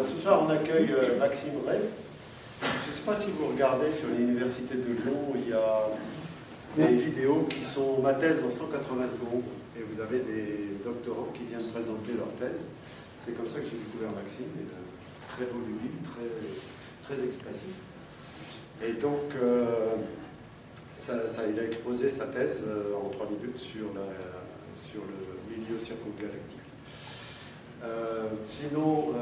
ce soir, on accueille Maxime Ray. Je ne sais pas si vous regardez sur l'Université de Lyon, il y a des vidéos qui sont ma thèse en 180 secondes. Et vous avez des doctorants qui viennent présenter leur thèse. C'est comme ça que j'ai découvert Maxime. Il est très volumineux, très expressif. Et donc, il a exposé sa thèse en 3 minutes sur le milieu circongalactique. Sinon,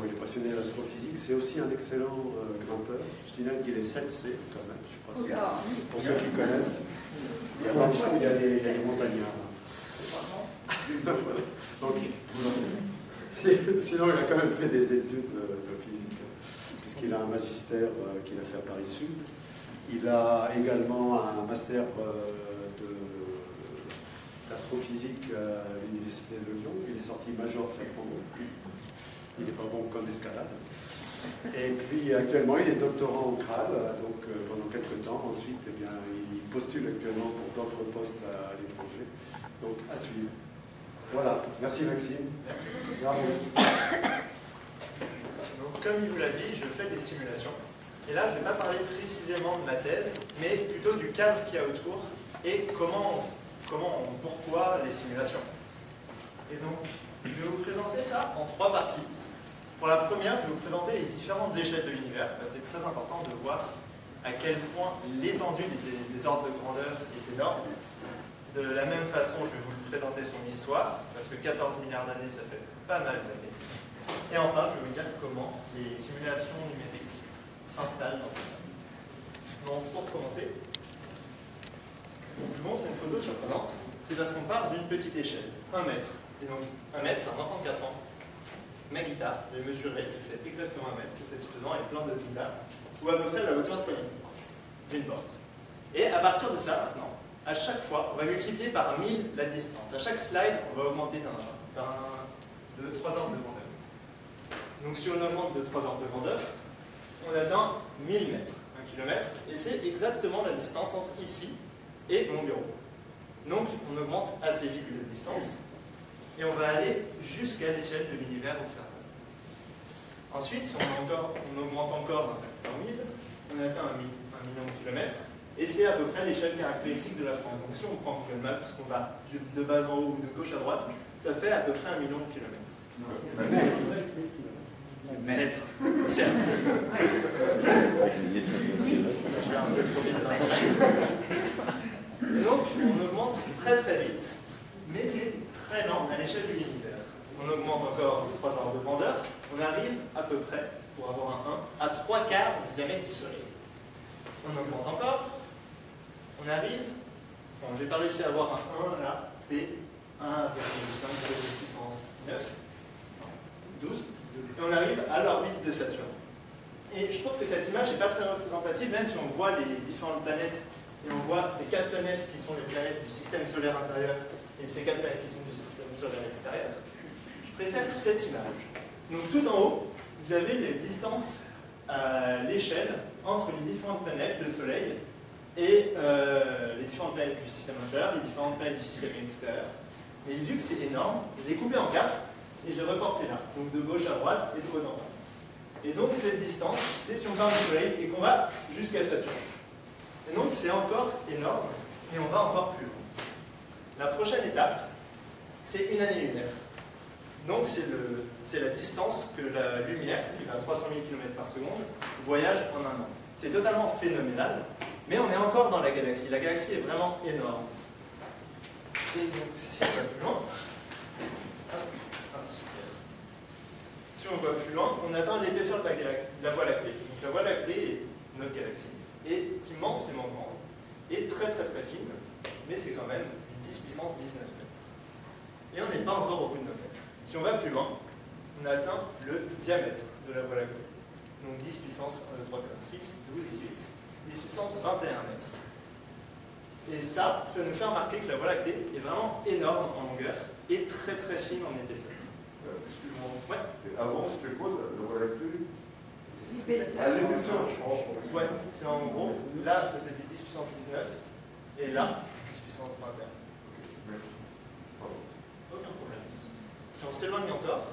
il est passionné d'astrophysique, c'est aussi un excellent grimpeur. Je signale qu'il est 7C quand même, je ne sais pas si, pour ceux qui connaissent. Il y a les montagnards. Donc, sinon, il a quand même fait des études de physique, puisqu'il a un magistère qu'il a fait à Paris Sud. Il a également un master d'astrophysique à l'Université de Lyon. Il est sorti major de taekwondo. Il n'est pas bon qu'en escalade. Et puis actuellement, il est doctorant en CRAL, donc pendant quelques temps. Ensuite, eh bien, il postule actuellement pour d'autres postes à l'étranger. Donc, à suivre. Voilà. Merci Maxime. Merci. Bravo. Donc, comme il vous l'a dit, je fais des simulations. Et là, je ne vais pas parler précisément de ma thèse, mais plutôt du cadre qu'il y a autour et pourquoi les simulations. Et donc, je vais vous présenter ça en 3 parties. Pour la première, je vais vous présenter les différentes échelles de l'univers. C'est très important de voir à quel point l'étendue des ordres de grandeur est énorme. De la même façon, je vais vous présenter son histoire, parce que 14 milliards d'années, ça fait pas mal d'années. Et enfin, je vais vous dire comment les simulations numériques s'installent dans tout ça. Donc, pour commencer, je vous montre une photo surprenante. C'est parce qu'on part d'une petite échelle, 1 mètre. Et donc, 1 mètre, c'est un enfant de 4 ans. Ma guitare, j'ai mesuré, elle fait exactement 1 mètre, c'est satisfaisant, et plein d'autres guitares, ou à peu près la hauteur de poignée d'une porte. Et à partir de ça, maintenant, à chaque fois, on va multiplier par 1000 la distance. À chaque slide, on va augmenter de 3 ordres de grandeur. Donc, si on augmente de 3 ordres de grandeur, on atteint 1000 mètres, 1 km, et c'est exactement la distance entre ici et mon bureau. Donc, on augmente assez vite de distance, et on va aller jusqu'à l'échelle de l'univers observable. Ensuite, si on augmente encore d'un facteur 1000, on atteint 1 million de kilomètres, et c'est à peu près l'échelle caractéristique de la France. Donc, si on prend Google Maps, parce qu'on va de bas en haut ou de gauche à droite, ça fait à peu près 1 million de kilomètres. Mètres, certes. Je vais un peu trop vite. Et donc, on augmente très très vite, mais c'est très lent à l'échelle de l'univers. On augmente encore de 3 ordres de grandeur, on arrive à peu près, pour avoir un 1, à 3/4 du diamètre du Soleil. On augmente encore, on arrive, bon, j'ai pas réussi à avoir un 1 là, c'est 1,5 puissance 9, 12. Et on arrive à l'orbite de Saturne. Et je trouve que cette image n'est pas très représentative, même si on voit les différentes planètes, et on voit ces 4 planètes qui sont les planètes du système solaire intérieur, et ces 4 planètes qui sont du système solaire extérieur. Je préfère cette image. Donc tout en haut, vous avez les distances à l'échelle entre les différentes planètes, le Soleil, et les différentes planètes du système intérieur, les différentes planètes du système extérieur. Mais vu que c'est énorme, je l'ai coupé en 4, et je l'ai reporté là, donc de gauche à droite et de haut en bas. Et donc cette distance, c'est si on part du Soleil et qu'on va jusqu'à Saturne. Et donc c'est encore énorme, et on va encore plus loin. La prochaine étape, c'est une année lunaire. Donc c'est la distance que la lumière, qui va à 300 000 km par seconde, voyage en 1 an. C'est totalement phénoménal, mais on est encore dans la galaxie. La galaxie est vraiment énorme. Et donc si on va plus loin, si on va plus loin, on atteint l'épaisseur de la Voie lactée. Donc la Voie lactée est notre galaxie, est immensément grande, et très très très fine, mais c'est quand même 10 puissance 19 mètres. Et on n'est pas encore au bout de nos mètres. Si on va plus loin, on atteint le diamètre de la Voie lactée. Donc 10 puissance 1, 2, 3, 4, 6, 12, 18, 10 puissance 21 mètres. Et ça nous fait remarquer que la Voie lactée est vraiment énorme en longueur et très très fine en épaisseur. Excuse-moi. Ouais. Avant, c'était quoi la Voie lactée? À l'épaisseur, je pense. Ouais, c'est en gros, là ça fait du 10 puissance 19, et là, 10 puissance 21. Merci. Aucun problème. Si on s'éloigne encore,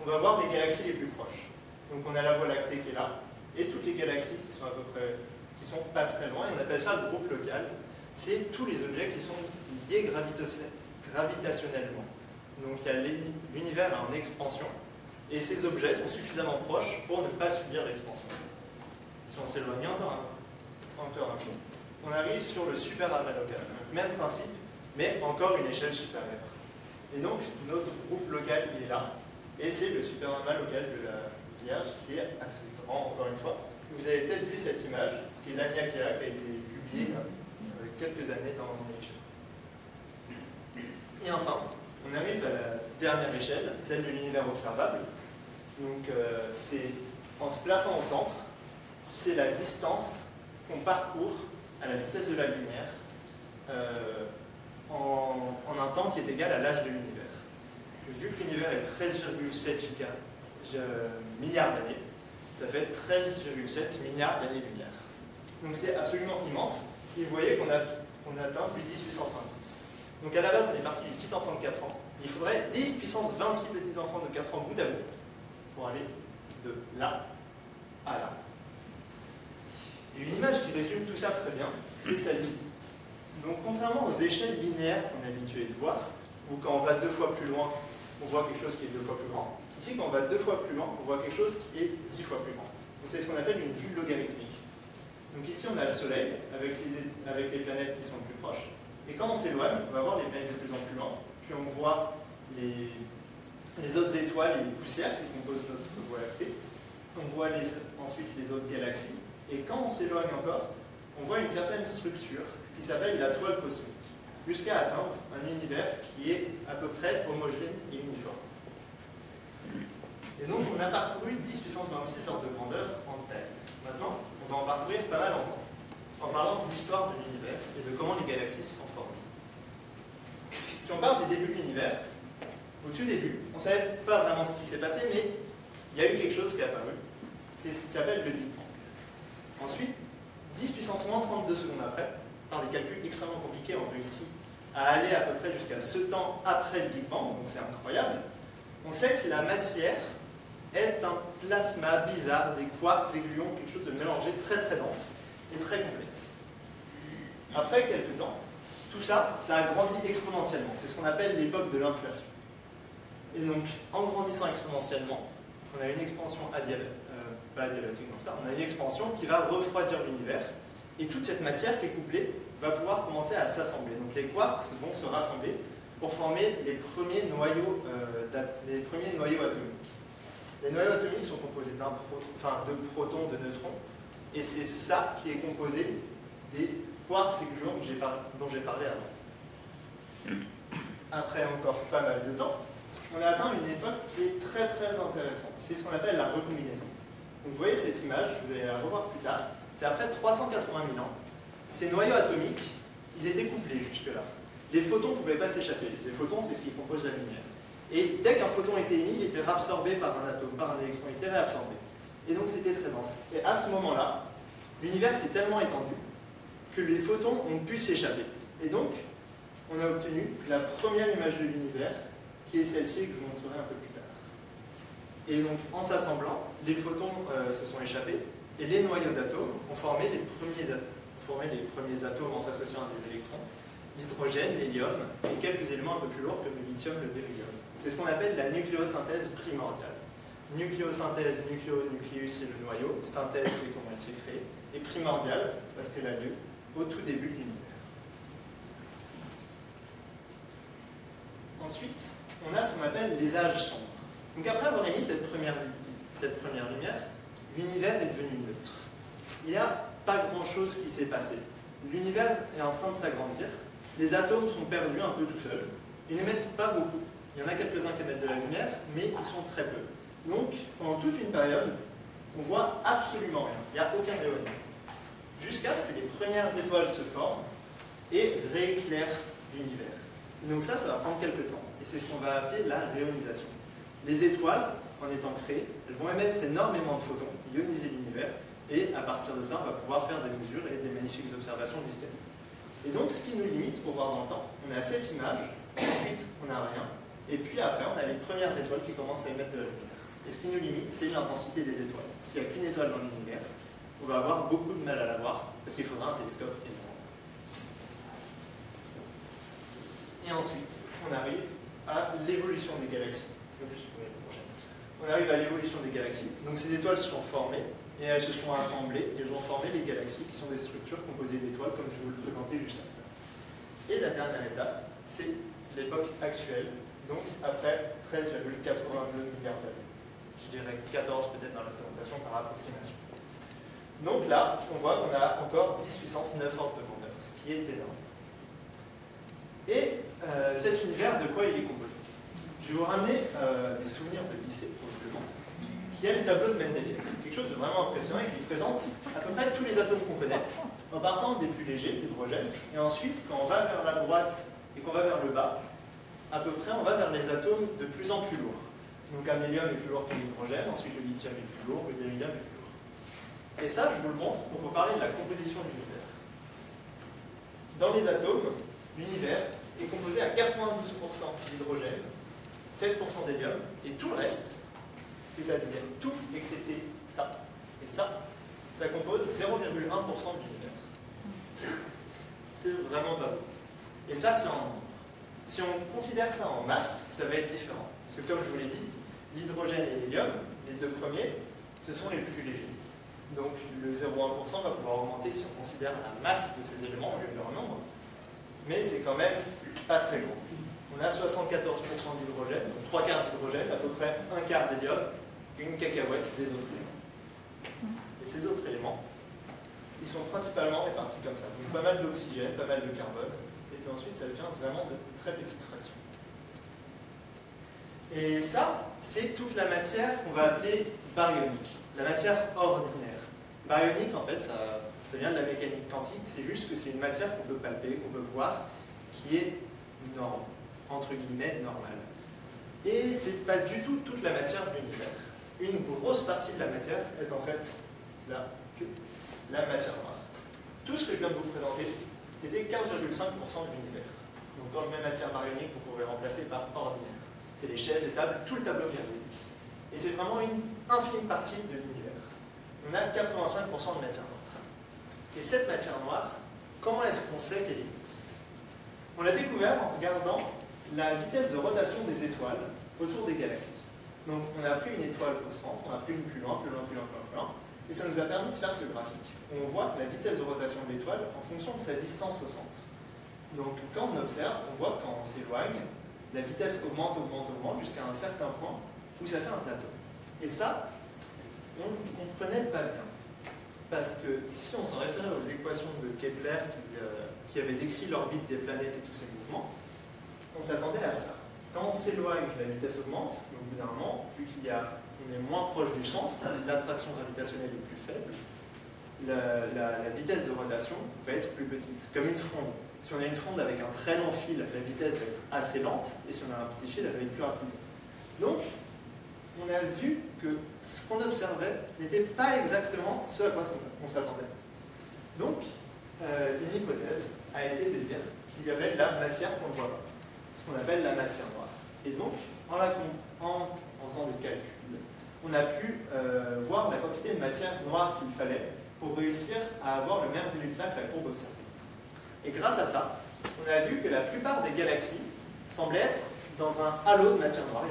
on va voir les galaxies les plus proches. Donc on a la Voie lactée qui est là, et toutes les galaxies qui sont à peu près, qui sont pas très loin, et on appelle ça le groupe local. C'est tous les objets qui sont liés gravitationnellement. Donc il y a l'univers en expansion, et ces objets sont suffisamment proches pour ne pas subir l'expansion. Si on s'éloigne encore un peu, on arrive sur le superamas local. Même principe, mais encore une échelle supérieure. Et donc notre groupe local il est là, et c'est le superamas local de la Vierge qui est assez grand, encore une fois. Vous avez peut-être vu cette image, qui est l'Aniakea, qui a été publiée quelques années dans Nature. Et enfin, on arrive à la dernière échelle, celle de l'univers observable. Donc, c'est en se plaçant au centre, c'est la distance qu'on parcourt à la vitesse de la lumière en un temps qui est égal à l'âge de l'univers. Vu que l'univers est 13,7 milliards d'années, ça fait 13,7 milliards d'années-lumière. Donc c'est absolument immense. Et vous voyez qu'on atteint plus 10 puissance 26. Donc à la base, on est parti du petit enfant de 4 ans. Il faudrait 10 puissance 26 petits enfants de 4 ans bout à bout pour aller de là à là. Et une image qui résume tout ça très bien, c'est celle-ci. Donc contrairement aux échelles linéaires qu'on est habitué de voir, où quand on va 2 fois plus loin, on voit quelque chose qui est 2 fois plus grand, ici quand on va 2 fois plus loin, on voit quelque chose qui est 10 fois plus grand. Donc c'est ce qu'on appelle une vue logarithmique. Donc ici on a le Soleil avec les planètes qui sont les plus proches, et quand on s'éloigne, on va voir les planètes de plus en plus loin, puis on voit les autres étoiles et les poussières qui composent notre Voie lactée, on voit ensuite les autres galaxies, et quand on s'éloigne encore, on voit une certaine structure qui s'appelle la toile cosmique, jusqu'à atteindre un univers qui est à peu près homogène et uniforme. Et donc on a parcouru 10 puissance 26 ordres de grandeur en taille. Maintenant, on va en parcourir pas mal en parlant de l'histoire de l'univers et de comment les galaxies se sont formées. Si on parle des débuts de l'univers, au tout début, on ne savait pas vraiment ce qui s'est passé, mais il y a eu quelque chose qui est apparu. C'est ce qui s'appelle le Big Bang. Ensuite, 10 puissance moins 32 secondes après, par des calculs extrêmement compliqués, on réussit à aller à peu près jusqu'à ce temps après le Big Bang, donc c'est incroyable. On sait que la matière est un plasma bizarre, des quarks, des gluons, quelque chose de mélangé très très dense et très complexe. Après quelques temps, tout ça, ça a grandi exponentiellement. C'est ce qu'on appelle l'époque de l'inflation. Et donc, en grandissant exponentiellement, on a une expansion pas adiabatique dans ça, on a une expansion qui va refroidir l'univers, et toute cette matière qui est couplée va pouvoir commencer à s'assembler. Donc les quarks vont se rassembler pour former les premiers noyaux atomiques. Les noyaux atomiques sont composés de protons, de neutrons, et c'est ça qui est composé des quarks et gluons dont j'ai parlé avant. Après encore pas mal de temps, on a atteint une époque qui est très très intéressante. C'est ce qu'on appelle la recombinaison. Donc vous voyez cette image, vous allez la revoir plus tard, c'est après 380 000 ans. Ces noyaux atomiques, ils étaient couplés jusque-là. Les photons ne pouvaient pas s'échapper. Les photons, c'est ce qui compose la lumière. Et dès qu'un photon était émis, il était réabsorbé par un atome, par un électron, il était réabsorbé. Et donc c'était très dense. Et à ce moment-là, l'univers s'est tellement étendu que les photons ont pu s'échapper. Et donc, on a obtenu la première image de l'univers, qui est celle-ci que je vous montrerai un peu plus tard. Et donc, en s'assemblant, les photons se sont échappés, et les noyaux d'atomes ont formé les premiers atomes en s'associant à des électrons, l'hydrogène, l'hélium, et quelques éléments un peu plus lourds comme le lithium, le beryllium. C'est ce qu'on appelle la nucléosynthèse primordiale. Nucléosynthèse, nucléus, c'est le noyau, synthèse, c'est comment elle s'est créée, et primordiale, parce qu'elle a lieu au tout début de l'univers. Ensuite, on a ce qu'on appelle les âges sombres. Donc après avoir émis cette première lumière, l'univers est devenu neutre. Il n'y a pas grand-chose qui s'est passé. L'univers est en train de s'agrandir, les atomes sont perdus un peu tout seuls, ils n'émettent pas beaucoup. Il y en a quelques-uns qui émettent de la lumière, mais ils sont très peu. Donc, pendant toute une période, on voit absolument rien. Il n'y a aucun rayonnement. Jusqu'à ce que les premières étoiles se forment et rééclairent l'univers. Donc ça va prendre quelques temps. Et c'est ce qu'on va appeler la réionisation. Les étoiles, en étant créées, elles vont émettre énormément de photons, ioniser l'univers, et à partir de ça, on va pouvoir faire des mesures et des magnifiques observations du ciel. Et donc, ce qui nous limite pour voir dans le temps, on a cette image, ensuite on n'a rien, et puis après, on a les premières étoiles qui commencent à émettre de la lumière. Et ce qui nous limite, c'est l'intensité des étoiles. S'il n'y a qu'une étoile dans l'univers, on va avoir beaucoup de mal à la voir, parce qu'il faudra un télescope énorme. Et ensuite, on arrive à l'évolution des galaxies. On arrive à l'évolution des galaxies. Donc ces étoiles se sont formées, et elles se sont assemblées, et elles ont formé les galaxies, qui sont des structures composées d'étoiles, comme je vous le présentais juste après. Et la dernière étape, c'est l'époque actuelle, donc après 13,82 milliards d'années. Je dirais 14 peut-être dans la présentation par approximation. Donc là, on voit qu'on a encore 10 puissance 9 ordres de grandeur, ce qui est énorme. Et cet univers, de quoi il est composé? Je vais vous ramener des souvenirs de lycée, probablement, qui est le tableau de Mendeleïev. Quelque chose de vraiment impressionnant et qui présente à peu près tous les atomes qu'on connaît, en partant des plus légers, l'hydrogène, et ensuite, quand on va vers la droite et qu'on va vers le bas, à peu près, on va vers les atomes de plus en plus lourds. Donc un hélium est plus lourd que l'hydrogène, ensuite le lithium est plus lourd, le beryllium est plus lourd. Et ça, je vous le montre pour vous parler de la composition de l'univers. Dans les atomes, l'univers est composé à 92% d'hydrogène, 7% d'hélium, et tout le reste, c'est-à-dire tout excepté ça et ça compose 0,1% de l'univers. C'est vraiment pas beau. Et ça, c'est en nombre. Si on considère ça en masse, ça va être différent. Parce que comme je vous l'ai dit, l'hydrogène et l'hélium, les deux premiers, ce sont les plus légers. Donc le 0,1% va pouvoir augmenter si on considère la masse de ces éléments au lieu de leur nombre. Mais c'est quand même pas très gros. On a 74% d'hydrogène, donc 3 quarts d'hydrogène, à peu près 1 quart d'hélium, une cacahuète des autres éléments. Et ces autres éléments, ils sont principalement répartis comme ça. Donc pas mal d'oxygène, pas mal de carbone, et puis ensuite ça devient vraiment de très petites fractions. Et ça, c'est toute la matière qu'on va appeler baryonique, la matière ordinaire. Baryonique, en fait, ça vient de la mécanique quantique, c'est juste que c'est une matière qu'on peut palper, qu'on peut voir, qui est entre guillemets, normale. Et c'est pas du tout toute la matière de l'univers. Une grosse partie de la matière est en fait la matière noire. Tout ce que je viens de vous présenter, c'était 15,5% de l'univers. Donc quand je mets matière baryonique, vous pouvez remplacer par ordinaire. C'est les chaises, les tables, tout le tableau baryonique. Et c'est vraiment une infime partie de l'univers. On a 85% de matière noire. Et cette matière noire, comment est-ce qu'on sait qu'elle existe? On l'a découvert en regardant la vitesse de rotation des étoiles autour des galaxies. Donc on a pris une étoile au centre, on a pris une plus loin, plus loin, plus loin, plus loin, plus loin, et ça nous a permis de faire ce graphique. On voit la vitesse de rotation de l'étoile en fonction de sa distance au centre. Donc quand on observe, on voit quand on s'éloigne, la vitesse augmente, augmente, augmente jusqu'à un certain point où ça fait un plateau. Et ça, on ne comprenait pas bien. Parce que si on s'en référait aux équations de Kepler qui avaient décrit l'orbite des planètes et tous ces mouvements, on s'attendait à ça. Quand on s'éloigne, la vitesse augmente, mais au bout d'un moment, vu qu'on est moins proche du centre, l'attraction gravitationnelle est plus faible, la vitesse de rotation va être plus petite, comme une fronde. Si on a une fronde avec un très long fil, la vitesse va être assez lente, et si on a un petit fil, elle va être plus rapide. Donc, on a vu que ce qu'on observait n'était pas exactement ce à quoi on s'attendait. Donc, une hypothèse a été de dire qu'il y avait de la matière qu'on ne voit pas, ce qu'on appelle la matière noire. Et donc, en faisant des calculs, on a pu voir la quantité de matière noire qu'il fallait pour réussir à avoir le même résultat que la courbe observée. Et grâce à ça, on a vu que la plupart des galaxies semblaient être dans un halo de matière noire.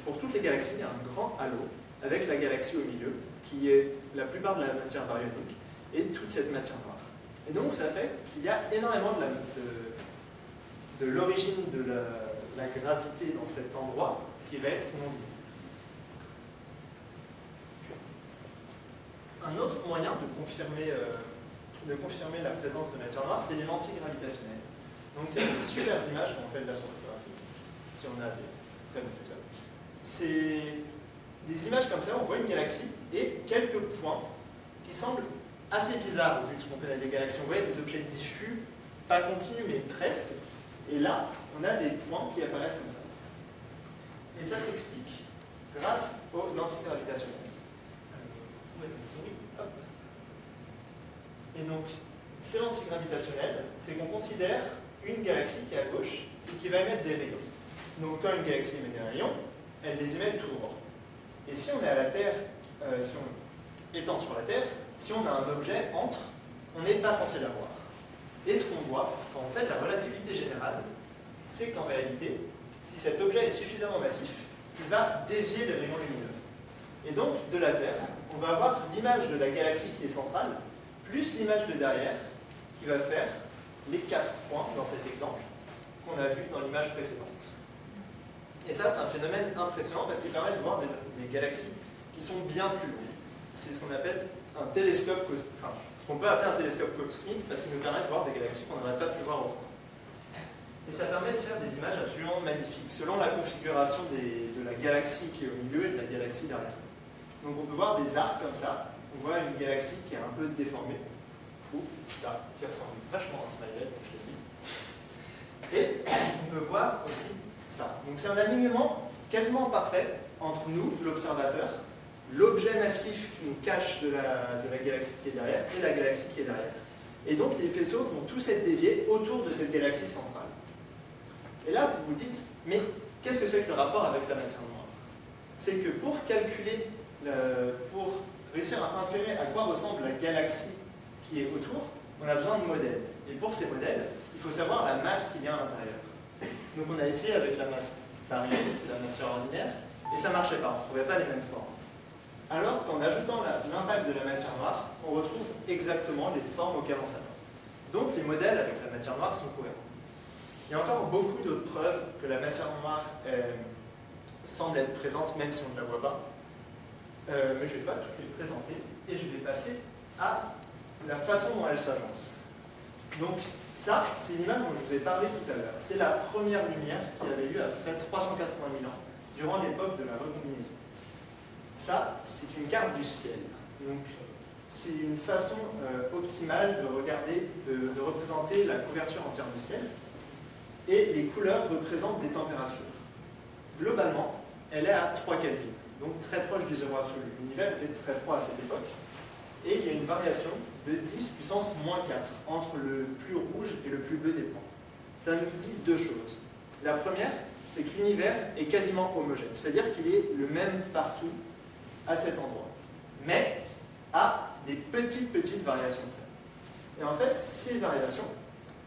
Pour toutes les galaxies, il y a un grand halo avec la galaxie au milieu, qui est la plupart de la matière baryonique, et toute cette matière noire. Et donc, ça fait qu'il y a énormément de l'origine de la gravité dans cet endroit qui va être non visible. Un autre moyen de confirmer la présence de matière noire, c'est les lentilles gravitationnelles. Donc, c'est des super images quand on fait de l'astrophotographie, si on a des très bons trucs. C'est des images comme ça, on voit une galaxie et quelques points qui semblent assez bizarres au vu de ce qu'on connaît des galaxies. On voit des objets diffus, pas continus, mais presque. Et là, on a des points qui apparaissent comme ça. Et ça s'explique grâce aux lentilles gravitationnelles. Et donc, ces lentilles gravitationnelles, c'est qu'on considère une galaxie qui est à gauche et qui va émettre des rayons. Donc, quand une galaxie émet des rayons, elle les émet tout droit. Et si on est à la Terre, étant sur la Terre, si on a un objet entre, on n'est pas censé l'avoir. Et ce qu'on voit, quand on fait la relativité générale, c'est qu'en réalité, si cet objet est suffisamment massif, il va dévier les rayons lumineux. Et donc, de la Terre, on va avoir l'image de la galaxie qui est centrale, plus l'image de derrière, qui va faire les 4 points dans cet exemple qu'on a vu dans l'image précédente. Et ça, c'est un phénomène impressionnant parce qu'il permet de voir des galaxies qui sont bien plus longues. C'est ce qu'on appelle un télescope cosmique, enfin, ce qu'on peut appeler un télescope cosmique parce qu'il nous permet de voir des galaxies qu'on n'aurait pas pu voir autrement. Et ça permet de faire des images absolument magnifiques, selon la configuration de la galaxie qui est au milieu et de la galaxie derrière. Donc on peut voir des arcs comme ça, on voit une galaxie qui est un peu déformée, ou ça, qui ressemble vachement à un smiley, donc je le dis. Et on peut voir aussi ça. Donc c'est un alignement quasiment parfait entre nous, l'observateur, l'objet massif qui nous cache de la galaxie qui est derrière, et la galaxie qui est derrière. Et donc les faisceaux vont tous être déviés autour de cette galaxie centrale. Et là, vous vous dites, mais qu'est-ce que c'est que le rapport avec la matière noire? C'est que pour calculer, pour réussir à inférer à quoi ressemble la galaxie qui est autour, on a besoin de modèles. Et pour ces modèles, il faut savoir la masse qu'il y a à l'intérieur. Donc on a essayé avec la masse baryonique, la matière ordinaire, et ça ne marchait pas, on ne trouvait pas les mêmes formes. Alors qu'en ajoutant l'impact de la matière noire, on retrouve exactement les formes auxquelles on s'attend. Donc les modèles avec la matière noire sont cohérents. Il y a encore beaucoup d'autres preuves que la matière noire semble être présente, même si on ne la voit pas. Mais je ne vais pas toutes les présenter, et je vais passer à la façon dont elle s'agence. Donc ça, c'est l'image dont je vous ai parlé tout à l'heure. C'est la première lumière qui avait lieu à peu près 380 000 ans, durant l'époque de la recombinaison. Ça, c'est une carte du ciel. Donc, c'est une façon optimale de regarder, de représenter la couverture entière du ciel. Et les couleurs représentent des températures. Globalement, elle est à 3 Kelvin, donc très proche du zéro absolu. L'univers était très froid à cette époque. Et il y a une variation de 10 puissance moins 4 entre le plus rouge et le plus bleu des points. Ça nous dit deux choses. La première, c'est que l'univers est quasiment homogène, c'est-à-dire qu'il est le même partout à cet endroit, mais à des petites variations près. Et en fait, ces variations,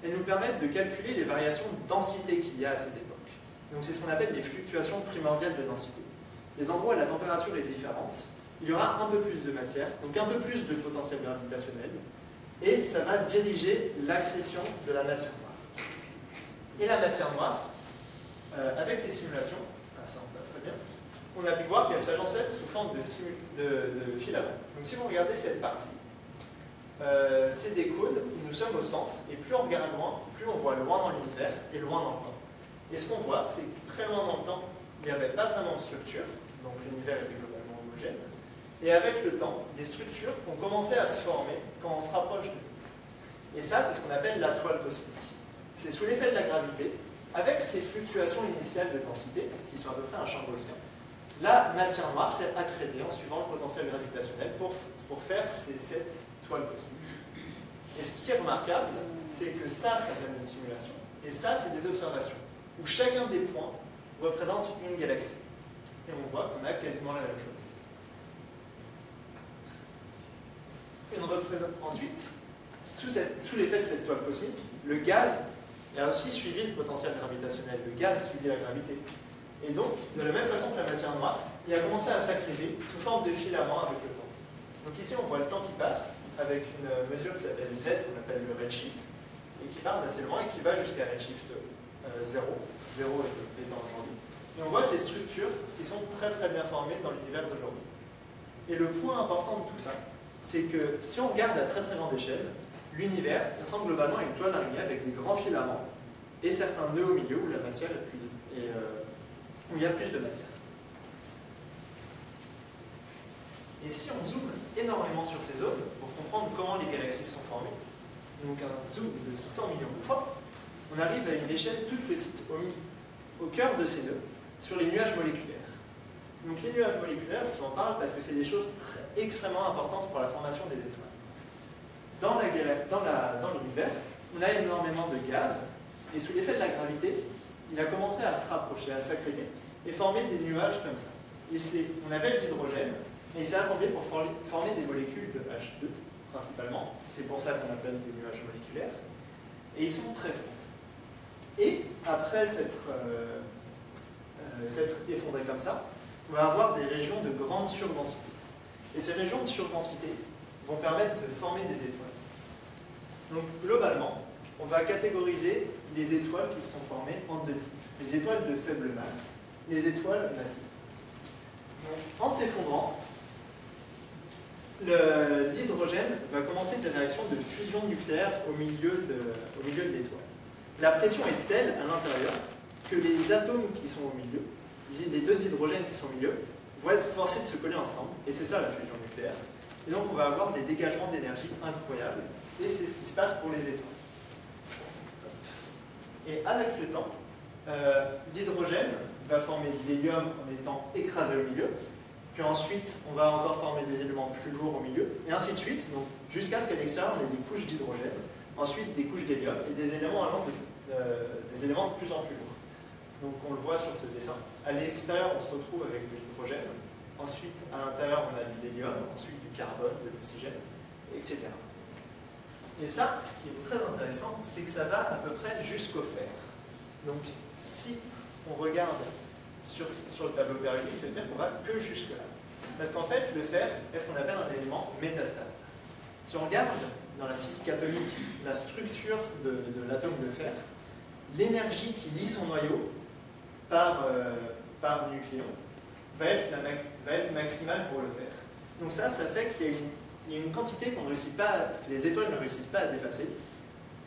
elles nous permettent de calculer les variations de densité qu'il y a à cette époque. Donc c'est ce qu'on appelle les fluctuations primordiales de densité. Les endroits où la température est différente, il y aura un peu plus de matière, donc un peu plus de potentiel gravitationnel, et ça va diriger l'accrétion de la matière noire. Et la matière noire, avec des simulations, ça on voit très bien, on a pu voir qu'elle s'agençait sous forme de filaments. Donc si vous regardez cette partie, c'est des cônes où nous sommes au centre, et plus on regarde loin, plus on voit loin dans l'univers et loin dans le temps. Et ce qu'on voit, c'est que très loin dans le temps, il n'y avait pas vraiment de structure, donc l'univers était globalement homogène, et avec le temps, des structures ont commencé à se former quand on se rapproche de nous. Et ça, c'est ce qu'on appelle la toile cosmique. C'est sous l'effet de la gravité, avec ces fluctuations initiales de densité, qui sont à peu près un champ gaussien, la matière noire s'est accrétée en suivant le potentiel gravitationnel pour faire cette toile cosmique. Et ce qui est remarquable, c'est que ça vient d'une simulation, et ça, c'est des observations, où chacun des points représente une galaxie. Et on voit qu'on a quasiment la même chose. Ensuite, sous l'effet de cette toile cosmique, le gaz a aussi suivi le potentiel gravitationnel. Le gaz suivit la gravité. Et donc, de la même façon que la matière noire, il a commencé à s'accréter sous forme de filaments avec le temps. Donc ici, on voit le temps qui passe avec une mesure qui s'appelle Z, qu'on appelle le redshift, et qui part d'assez loin et qui va jusqu'à redshift 0, 0 étant aujourd'hui. Et on voit ces structures qui sont très bien formées dans l'univers d'aujourd'hui. Et le point important de tout ça, c'est que si on regarde à très grande échelle, l'univers ressemble globalement à une toile d'araignée avec des grands filaments et certains nœuds au milieu où la matière est plus où il y a plus de matière. Et si on zoome énormément sur ces zones pour comprendre comment les galaxies se sont formées, donc un zoom de 100 millions de fois, on arrive à une échelle toute petite au cœur de ces nœuds, sur les nuages moléculaires. Donc les nuages moléculaires, je vous en parle parce que c'est des choses extrêmement importantes pour la formation des étoiles. Dans l'univers, on a énormément de gaz, et sous l'effet de la gravité, il a commencé à se rapprocher, à s'accréter, et former des nuages comme ça. on avait l'hydrogène, et il s'est assemblé pour former des molécules de H2, principalement. C'est pour ça qu'on appelle des nuages moléculaires. Et ils sont très forts. Et après s'être effondré comme ça, on va avoir des régions de grande surdensité. Et ces régions de surdensité vont permettre de former des étoiles. Donc globalement, on va catégoriser les étoiles qui se sont formées en deux types. Les étoiles de faible masse, les étoiles massives. Donc, en s'effondrant, l'hydrogène va commencer des réactions de fusion nucléaire au milieu de l'étoile. La pression est telle à l'intérieur que les atomes qui sont au milieu, les deux hydrogènes qui sont au milieu, vont être forcés de se coller ensemble. Et c'est ça la fusion nucléaire. Et donc on va avoir des dégagements d'énergie incroyables. Et c'est ce qui se passe pour les étoiles. Et avec le temps, l'hydrogène va former de l'hélium en étant écrasé au milieu. Puis ensuite, on va encore former des éléments plus lourds au milieu. Et ainsi de suite, jusqu'à ce qu'à l'extérieur, on ait des couches d'hydrogène. Ensuite, des couches d'hélium et des éléments des éléments de plus en plus lourds. Donc on le voit sur ce dessin. À l'extérieur, on se retrouve avec de l'hydrogène. Ensuite, à l'intérieur, on a de l'hélium, ensuite du carbone, de l'oxygène, etc. Et ça, ce qui est très intéressant, c'est que ça va à peu près jusqu'au fer. Donc, si on regarde sur le tableau périodique, ça veut dire qu'on va que jusque-là. Parce qu'en fait, le fer est ce qu'on appelle un élément métastable. Si on regarde dans la physique atomique la structure de l'atome de fer, l'énergie qui lie son noyau par nucléon va être maximale pour le fer. Donc ça fait qu'il y a une quantité qu'on ne réussit pas, que les étoiles ne réussissent pas à dépasser,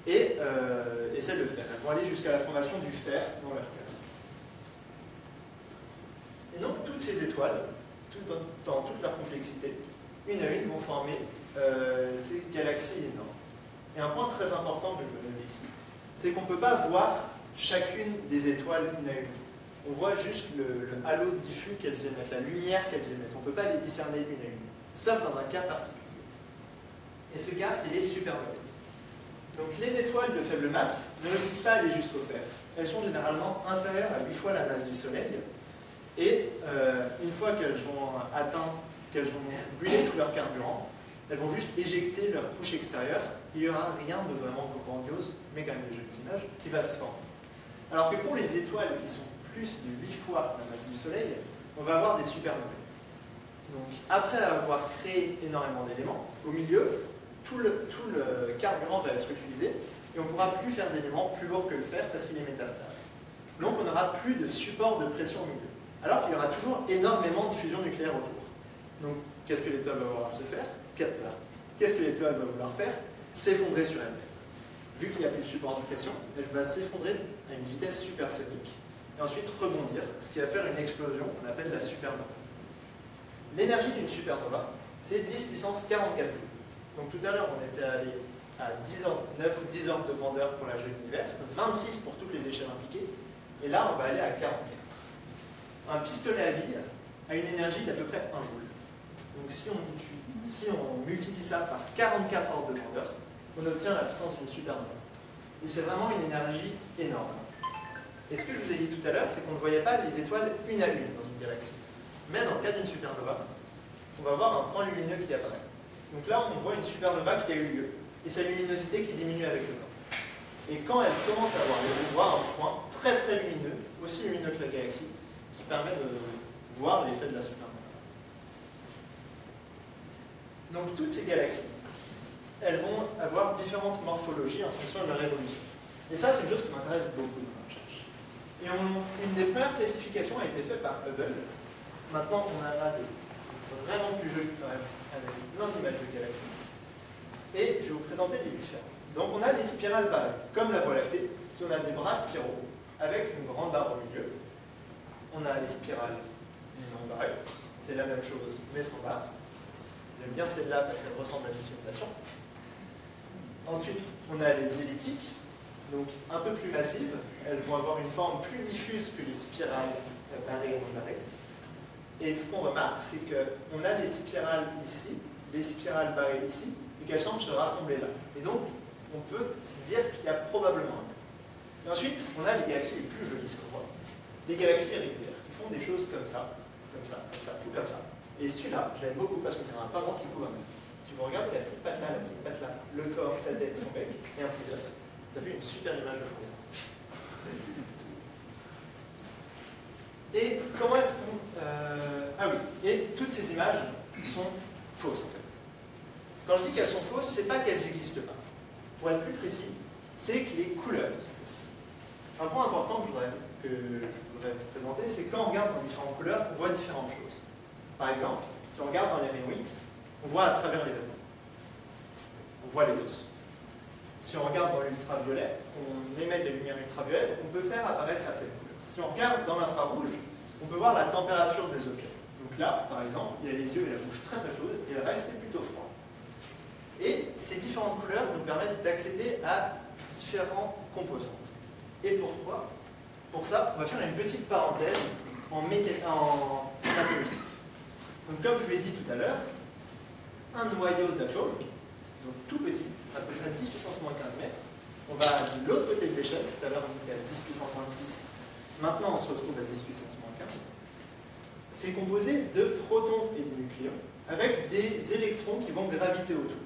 et c'est le fer. Elles vont aller jusqu'à la formation du fer dans leur cœur. Et donc toutes ces étoiles, dans toute leur complexité, une à une vont former ces galaxies énormes. Et un point très important que je veux donner ici, c'est qu'on ne peut pas voir chacune des étoiles une à une. On voit juste le halo diffus qu'elles émettent, la lumière qu'elles émettent. On ne peut pas les discerner une à une, sauf dans un cas particulier. Et ce cas, c'est les supernovae. Donc les étoiles de faible masse ne réussissent pas à aller jusqu'au fer. Elles sont généralement inférieures à 8 fois la masse du Soleil. Et une fois qu'elles ont brûlé tout leur carburant, elles vont juste éjecter leur couche extérieure. Il n'y aura rien de vraiment grandiose, mais quand même de jolies images, qui va se former. Alors que pour les étoiles qui sont plus de 8 fois la masse du Soleil, on va avoir des supernovae. Donc après avoir créé énormément d'éléments, au milieu, tout le carburant va être utilisé et on ne pourra plus faire d'éléments plus lourds que le fer parce qu'il est métastable. Donc on n'aura plus de support de pression au milieu. Alors qu'il y aura toujours énormément de fusion nucléaire autour. Donc qu'est-ce que l'étoile va vouloir se faire? Qu'est-ce que l'étoile va vouloir faire? S'effondrer sur elle-même. Vu qu'il n'y a plus de support de pression, elle va s'effondrer à une vitesse supersonique et ensuite rebondir, ce qui va faire une explosion qu'on appelle la supernova. L'énergie d'une supernova, c'est 10 puissance 44 joules. Donc tout à l'heure, on était allé à 9 ou 10 ordres de grandeur pour la jeu d'univers, 26 pour toutes les échelles impliquées, et là, on va aller à 44. Un pistolet à billes a une énergie d'à peu près 1 joule. Donc si on multiplie ça par 44 ordres de grandeur, on obtient la puissance d'une supernova. Et c'est vraiment une énergie énorme. Et ce que je vous ai dit tout à l'heure, c'est qu'on ne voyait pas les étoiles une à une dans une galaxie. Mais dans le cas d'une supernova, on va voir un point lumineux qui apparaît. Donc là, on voit une supernova qui a eu lieu, et sa luminosité qui diminue avec le temps. Et quand elle commence à avoir lieu, on voit un point très très lumineux, aussi lumineux que la galaxie, qui permet de voir l'effet de la supernova. Donc toutes ces galaxies, elles vont avoir différentes morphologies en fonction de leur évolution. Et ça, c'est une chose qui m'intéresse beaucoup dans la recherche. Et une des premières classifications a été faite par Hubble. Maintenant, on a des vraiment plus jolies quand même, avec plein d'images de galaxies. Et je vais vous présenter les différentes. Donc on a des spirales barrées, comme la Voie lactée. Si on a des bras spiraux, avec une grande barre au milieu, on a les spirales non barrées. C'est la même chose, mais sans barre. J'aime bien celle-là parce qu'elle ressemble à des simulations. Ensuite, on a les elliptiques, donc un peu plus massives. Elles vont avoir une forme plus diffuse que les spirales barrées et non barrées. Et ce qu'on remarque, c'est qu'on a les spirales ici, les spirales barrées ici, et qu'elles semblent se rassembler là. Et donc, on peut se dire qu'il y a probablement un lien. Et ensuite, on a les galaxies les plus jolies, ce qu'on voit. Les galaxies irrégulières, qui font des choses comme ça. ou comme ça. Et celui-là, je l'aime beaucoup parce qu'on dirait un pingouin qui couvre un œuf. Si vous regardez la petite patte là, le corps, sa tête, son bec et un petit œuf, ça fait une super image de fourrure. Et comment est-ce qu'on... Ah oui, et toutes ces images sont fausses en fait. Quand je dis qu'elles sont fausses, c'est pas qu'elles n'existent pas. Pour être plus précis, c'est que les couleurs sont fausses. Un point important que je voudrais vous présenter, c'est que quand on regarde dans différentes couleurs, on voit différentes choses. Par exemple, si on regarde dans les rayons X, on voit à travers les atomes. On voit les os. Si on regarde dans l'ultraviolet, on émet de la lumière ultraviolet, on peut faire apparaître certaines couleurs. Si on regarde dans l'infrarouge, on peut voir la température des objets. Donc là, par exemple, il a les yeux et la bouche très très chaudes, et le reste est plutôt froid. Et ces différentes couleurs nous permettent d'accéder à différentes composantes. Et pourquoi? Pour ça, on va faire une petite parenthèse en atomistique. Donc comme je vous l'ai dit tout à l'heure, un noyau d'atome, donc tout petit, à peu près 10 puissance moins 15 mètres, on va de l'autre côté de l'échelle, tout à l'heure on était à 10 puissance 26, maintenant on se retrouve à 10 puissance moins 15. C'est composé de protons et de nucléons, avec des électrons qui vont graviter autour.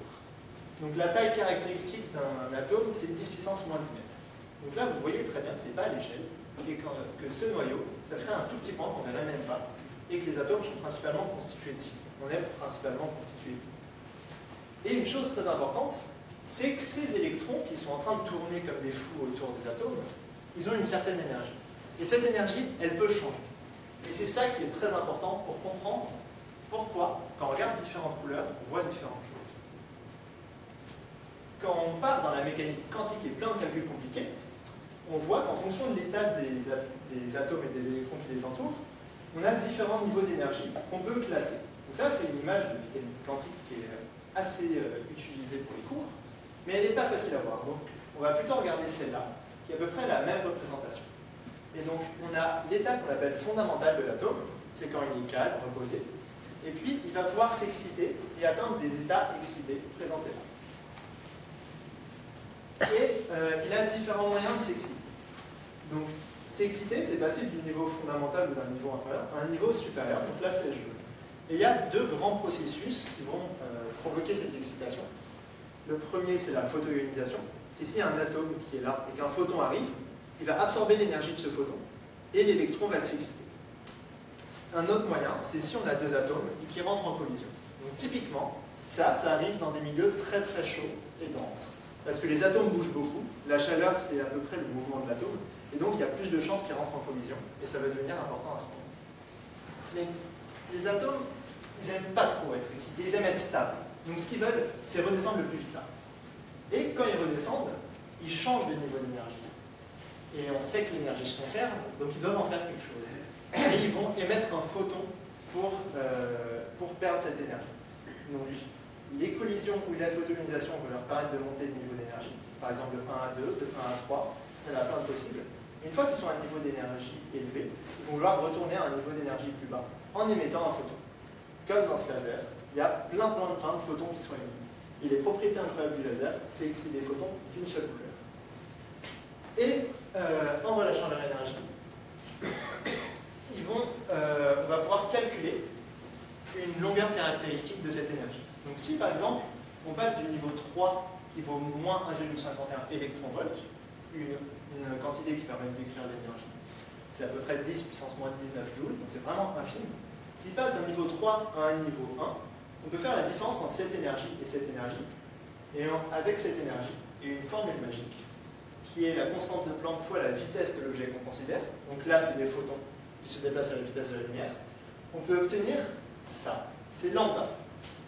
Donc la taille caractéristique d'un atome, c'est 10 puissance moins 10 mètres. Donc là, vous voyez très bien que ce n'est pas à l'échelle, et que ce noyau, ça ferait un tout petit point qu'on ne verrait même pas, et que les atomes sont principalement constitués de fibres. On est principalement constitués de fibres. Et une chose très importante, c'est que ces électrons qui sont en train de tourner comme des fous autour des atomes, ils ont une certaine énergie. Et cette énergie, elle peut changer. Et c'est ça qui est très important pour comprendre pourquoi, quand on regarde différentes couleurs, on voit différentes choses. Quand on part dans la mécanique quantique et plein de calculs compliqués, on voit qu'en fonction de l'état des atomes et des électrons qui les entourent, on a différents niveaux d'énergie qu'on peut classer. Donc ça, c'est une image de mécanique quantique qui est assez utilisée pour les cours, mais elle n'est pas facile à voir. Donc on va plutôt regarder celle-là, qui est à peu près la même représentation. Et donc on a l'état qu'on appelle fondamental de l'atome, c'est quand il est calme, reposé, et puis il va pouvoir s'exciter et atteindre des états excités, présentés là. Et il a différents moyens de s'exciter. Donc s'exciter, c'est passer du niveau fondamental ou d'un niveau inférieur à un niveau supérieur, donc la flèche jaune. Et il y a deux grands processus qui vont provoquer cette excitation. Le premier, c'est la photoionisation. Si ici il y a un atome qui est là et qu'un photon arrive, il va absorber l'énergie de ce photon et l'électron va s'exciter. Un autre moyen, c'est si on a deux atomes qui rentrent en collision. Donc typiquement, ça arrive dans des milieux très très chauds et denses. Parce que les atomes bougent beaucoup, la chaleur c'est à peu près le mouvement de l'atome, et donc il y a plus de chances qu'ils rentrent en collision, et ça va devenir important à ce moment. Mais les atomes, ils n'aiment pas trop être excités, ils aiment être stables. Donc ce qu'ils veulent, c'est redescendre le plus vite là. Et quand ils redescendent, ils changent de niveau d'énergie. Et on sait que l'énergie se conserve, donc ils doivent en faire quelque chose. Et ils vont émettre un photon pour perdre cette énergie. Donc les collisions ou la photoionisation vont leur permettre de monter de niveau d'énergie. Par exemple de 1 à 2, de 1 à 3, il y en a plein de possibles. Une fois qu'ils sont à un niveau d'énergie élevé, ils vont vouloir retourner à un niveau d'énergie plus bas en émettant un photon. Comme dans ce laser, il y a plein de photons qui sont émis. Et les propriétés incroyables du laser, c'est que c'est des photons d'une seule couleur. Et en relâchant leur énergie, on va pouvoir calculer une longueur caractéristique de cette énergie. Donc si par exemple, on passe du niveau 3 qui vaut moins 1,51 électronvolts, une quantité qui permet de décrire l'énergie, c'est à peu près 10 puissance moins 19 joules, donc c'est vraiment infime. S'il passe d'un niveau 3 à un niveau 1, on peut faire la différence entre cette énergie et cette énergie. Et avec cette énergie, il y a une formule magique, qui est la constante de Planck fois la vitesse de l'objet qu'on considère. Donc là, c'est des photons qui se déplacent à la vitesse de la lumière. On peut obtenir ça. C'est lambda.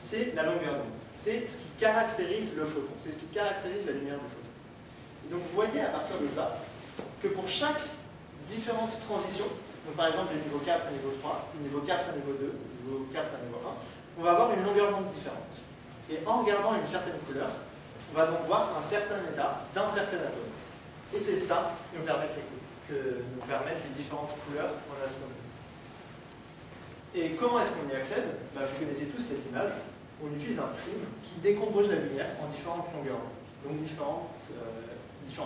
C'est la longueur d'onde. C'est ce qui caractérise le photon. C'est ce qui caractérise la lumière du photon. Et donc vous voyez à partir de ça, que pour chaque différente transition, donc par exemple de niveau 4 à niveau 3, de niveau 4 à niveau 2, de niveau 4 à niveau 1, on va avoir une longueur d'onde différente. Et en regardant une certaine couleur, on va donc voir un certain état d'un certain atome. Et c'est ça qui nous permet les différentes couleurs en astronomie. Et comment est-ce qu'on y accède? Vous connaissez tous cette image. On utilise un prisme qui décompose la lumière en différentes longueurs d'onde, donc différents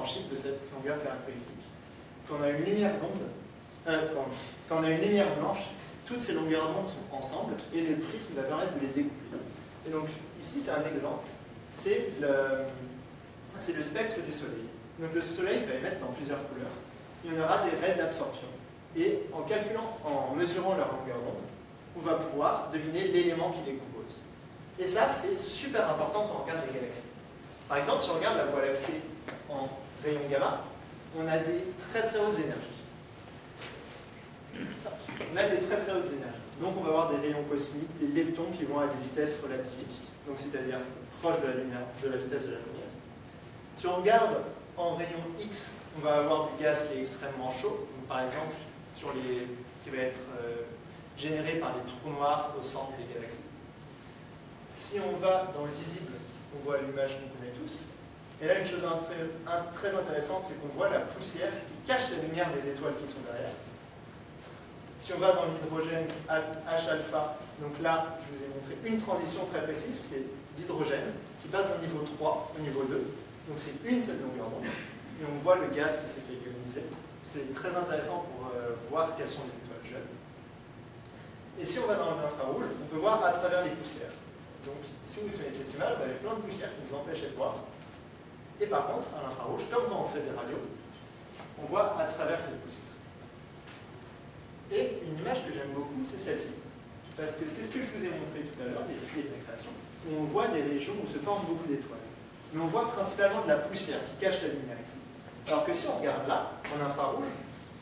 chiffres de cette longueur caractéristique. Quand on a une lumière d'onde, quand on a une lumière blanche, toutes ces longueurs d'onde sont ensemble et le prisme va permettre de les découpler. Et donc ici c'est un exemple, c'est le spectre du Soleil. Donc le Soleil va émettre dans plusieurs couleurs. Il y en aura des raies d'absorption. Et en mesurant leur longueur d'onde, on va pouvoir deviner l'élément qui les compose. Et ça, c'est super important quand on regarde les galaxies. Par exemple, si on regarde la Voie lactée en rayon gamma, on a des très très hautes énergies. On a des très très hautes énergies. Donc on va avoir des rayons cosmiques, des leptons qui vont à des vitesses relativistes, donc c'est-à-dire proches de la lumière, de la vitesse de la lumière. Si on regarde en rayon X, on va avoir du gaz qui est extrêmement chaud, donc par exemple qui va être généré par des trous noirs au centre des galaxies. Si on va dans le visible, on voit l'image qu'on connaît tous. Et là, une chose très intéressante, c'est qu'on voit la poussière qui cache la lumière des étoiles qui sont derrière. Si on va dans l'hydrogène H-alpha, donc là, je vous ai montré une transition très précise, c'est l'hydrogène qui passe d'un niveau 3 au niveau 2. Donc c'est une seule longueur d'onde. Et on voit le gaz qui s'est fait ioniser. C'est très intéressant pour voir quelles sont les étoiles jeunes. Et si on va dans l'infrarouge, on peut voir à travers les poussières. Donc si vous mettez cette image, vous avez plein de poussières qui nous empêchent de voir. Et par contre, à l'infrarouge, comme quand on fait des radios, on voit à travers cette poussière. Et une image que j'aime beaucoup, c'est celle-ci. Parce que c'est ce que je vous ai montré tout à l'heure, les piliers de la création, où on voit des régions où se forment beaucoup d'étoiles. Mais on voit principalement de la poussière qui cache la lumière ici. Alors que si on regarde là, en infrarouge,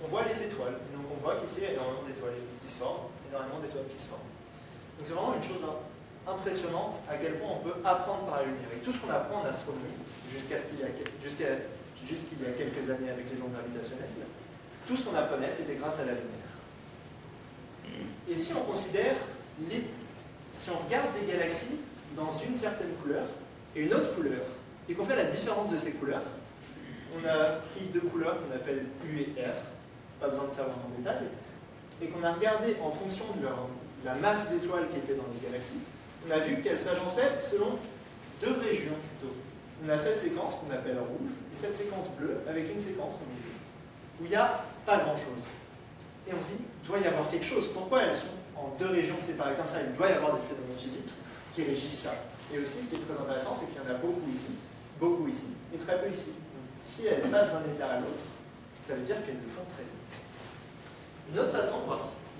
on voit les étoiles. Et donc on voit qu'ici, il y a énormément d'étoiles qui se forment, énormément d'étoiles qui se forment. Donc c'est vraiment une chose impressionnante à quel point on peut apprendre par la lumière. Et tout ce qu'on apprend en astronomie, jusqu'il y a quelques années avec les ondes gravitationnelles, tout ce qu'on apprenait, c'était grâce à la lumière. Et si on considère, si on regarde des galaxies dans une certaine couleur et une autre couleur, et qu'on fait la différence de ces couleurs, on a pris deux couleurs qu'on appelle U et R, pas besoin de savoir en détail, et qu'on a regardé en fonction de la masse d'étoiles qui étaient dans les galaxies, on a vu qu'elles s'agençaient selon deux régions plutôt. On a cette séquence qu'on appelle rouge, et cette séquence bleue avec une séquence au milieu, où il n'y a pas grand-chose. Et on se dit, il doit y avoir quelque chose. Pourquoi elles sont en deux régions séparées comme ça? Il doit y avoir des phénomènes physiques qui régissent ça. Et aussi, ce qui est très intéressant, c'est qu'il y en a beaucoup ici, et très peu ici. Donc, si elles passent d'un état à l'autre, ça veut dire qu'elles le font très vite. Une autre façon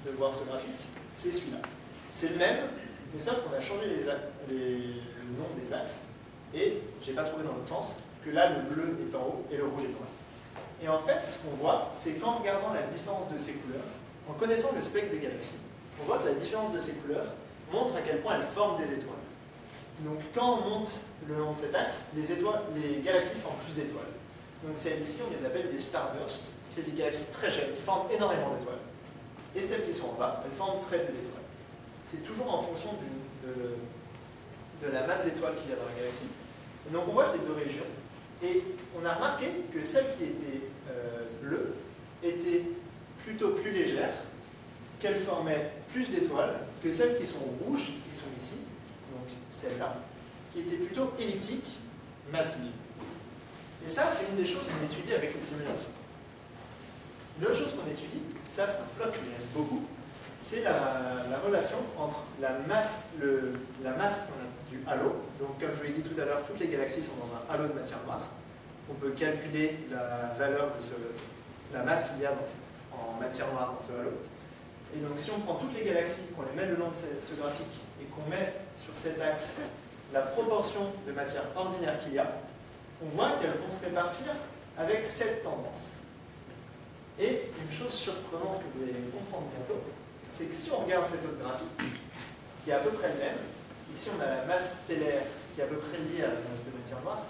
de voir ce graphique, c'est celui-là. C'est le même, mais sauf qu'on a changé le nom des axes, et j'ai pas trouvé dans l'autre sens, que là, le bleu est en haut et le rouge est en bas. Et en fait, ce qu'on voit, c'est qu'en regardant la différence de ces couleurs, en connaissant le spectre des galaxies, on voit que la différence de ces couleurs montre à quel point elles forment des étoiles. Donc quand on monte le long de cet axe, les galaxies forment plus d'étoiles. Donc celles ici, on les appelle des starbursts. C'est des galaxies très jeunes qui forment énormément d'étoiles. Et celles qui sont en bas, elles forment très peu d'étoiles. C'est toujours en fonction de la masse d'étoiles qu'il y a dans la galaxie. Et donc on voit ces deux régions. Et on a remarqué que celles qui étaient bleues étaient plutôt plus légères, qu'elles formaient plus d'étoiles que celles qui sont rouges, qui sont ici, donc celles-là, qui étaient plutôt elliptiques, massives. Et ça, c'est une des choses qu'on étudie avec les simulations. L'autre chose qu'on étudie, ça c'est un plot que j'aime beaucoup, c'est la relation entre la masse du halo. Donc comme je vous l'ai dit tout à l'heure, toutes les galaxies sont dans un halo de matière noire. On peut calculer la valeur de la masse qu'il y a en matière noire dans ce halo. Et donc si on prend toutes les galaxies, qu'on les met le long de ce graphique, et qu'on met sur cet axe la proportion de matière ordinaire qu'il y a, on voit qu'elles vont se répartir avec cette tendance. Et une chose surprenante que vous allez comprendre bientôt, c'est que si on regarde cet autre graphique, qui est à peu près le même, ici on a la masse stellaire qui est à peu près liée à la masse de matière noire,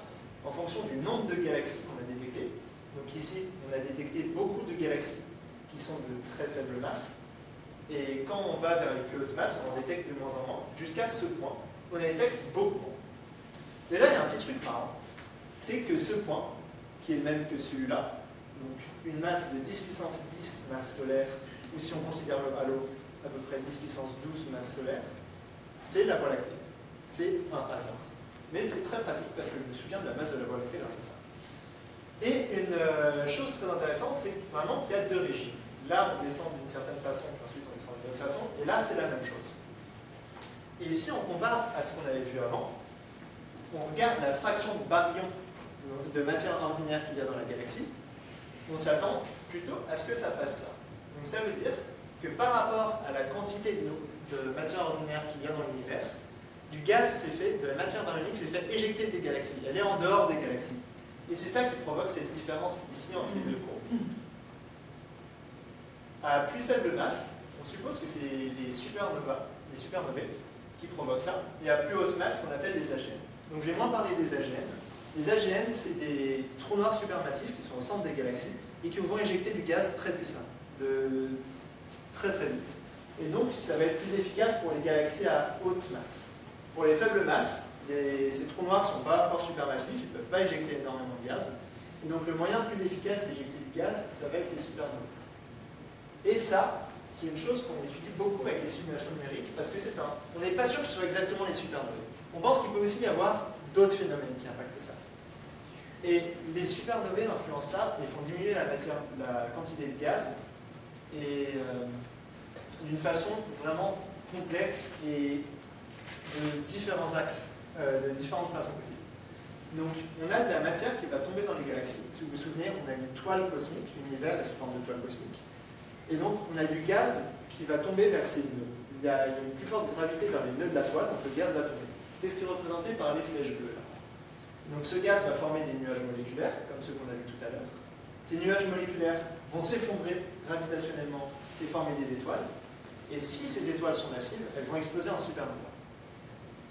en fonction du nombre de galaxies qu'on a détectées. Donc ici, on a détecté beaucoup de galaxies qui sont de très faible masse, et quand on va vers les plus hautes masses, on en détecte de moins en moins, jusqu'à ce point, on en détecte beaucoup moins. Déjà, il y a un petit truc marrant, c'est que ce point, qui est le même que celui-là, donc une masse de 10 puissance 10 masse solaire, ou si on considère le halo à peu près 10 puissance 12 masse solaire, c'est la Voie lactée. C'est un hasard. Mais c'est très pratique parce que je me souviens de la masse de la Voie lactée grâce à ça. Et une chose très intéressante, c'est vraiment qu'il y a deux régimes. là, on descend d'une certaine façon, puis ensuite on descend d'une autre façon, et là, c'est la même chose. Et si on compare à ce qu'on avait vu avant, on regarde la fraction de baryons de matière ordinaire qu'il y a dans la galaxie, on s'attend plutôt à ce que ça fasse ça. Donc ça veut dire que par rapport à la quantité de matière ordinaire qu'il y a dans l'univers, du gaz s'est fait, de la matière baryonique s'est fait éjecter des galaxies. Elle est en dehors des galaxies. Et c'est ça qui provoque cette différence ici entre les deux courbes. À plus faible masse, on suppose que c'est les supernovae qui provoquent ça, et à plus haute masse qu'on appelle les AGN. Donc je vais moins parler des AGN. Les AGN, c'est des trous noirs supermassifs qui sont au centre des galaxies et qui vont éjecter du gaz très puissant, très très vite. Et donc ça va être plus efficace pour les galaxies à haute masse. Pour les faibles masses, ces trous noirs ne sont pas encore supermassifs, ils ne peuvent pas éjecter énormément de gaz. Et donc le moyen le plus efficace d'éjecter du gaz, ça va être les supernovae. Et ça, c'est une chose qu'on étudie beaucoup avec les simulations numériques, parce que on n'est pas sûr que ce soit exactement les supernovae. On pense qu'il peut aussi y avoir d'autres phénomènes qui impactent ça. Et les supernovae influencent ça et font diminuer la quantité de gaz et d'une façon vraiment complexe et de différents axes, de différentes façons possibles. Donc on a de la matière qui va tomber dans les galaxies. Si vous vous souvenez, on a une toile cosmique, l'univers est sous forme de toile cosmique. Et donc on a du gaz qui va tomber vers ces nœuds. Il y a une plus forte gravité vers les nœuds de la toile, donc le gaz va tomber. C'est ce qui est représenté par les flèches bleues là. Donc ce gaz va former des nuages moléculaires, comme ceux qu'on a vus tout à l'heure. Ces nuages moléculaires vont s'effondrer gravitationnellement et former des étoiles. Et si ces étoiles sont massives, elles vont exploser en supernova.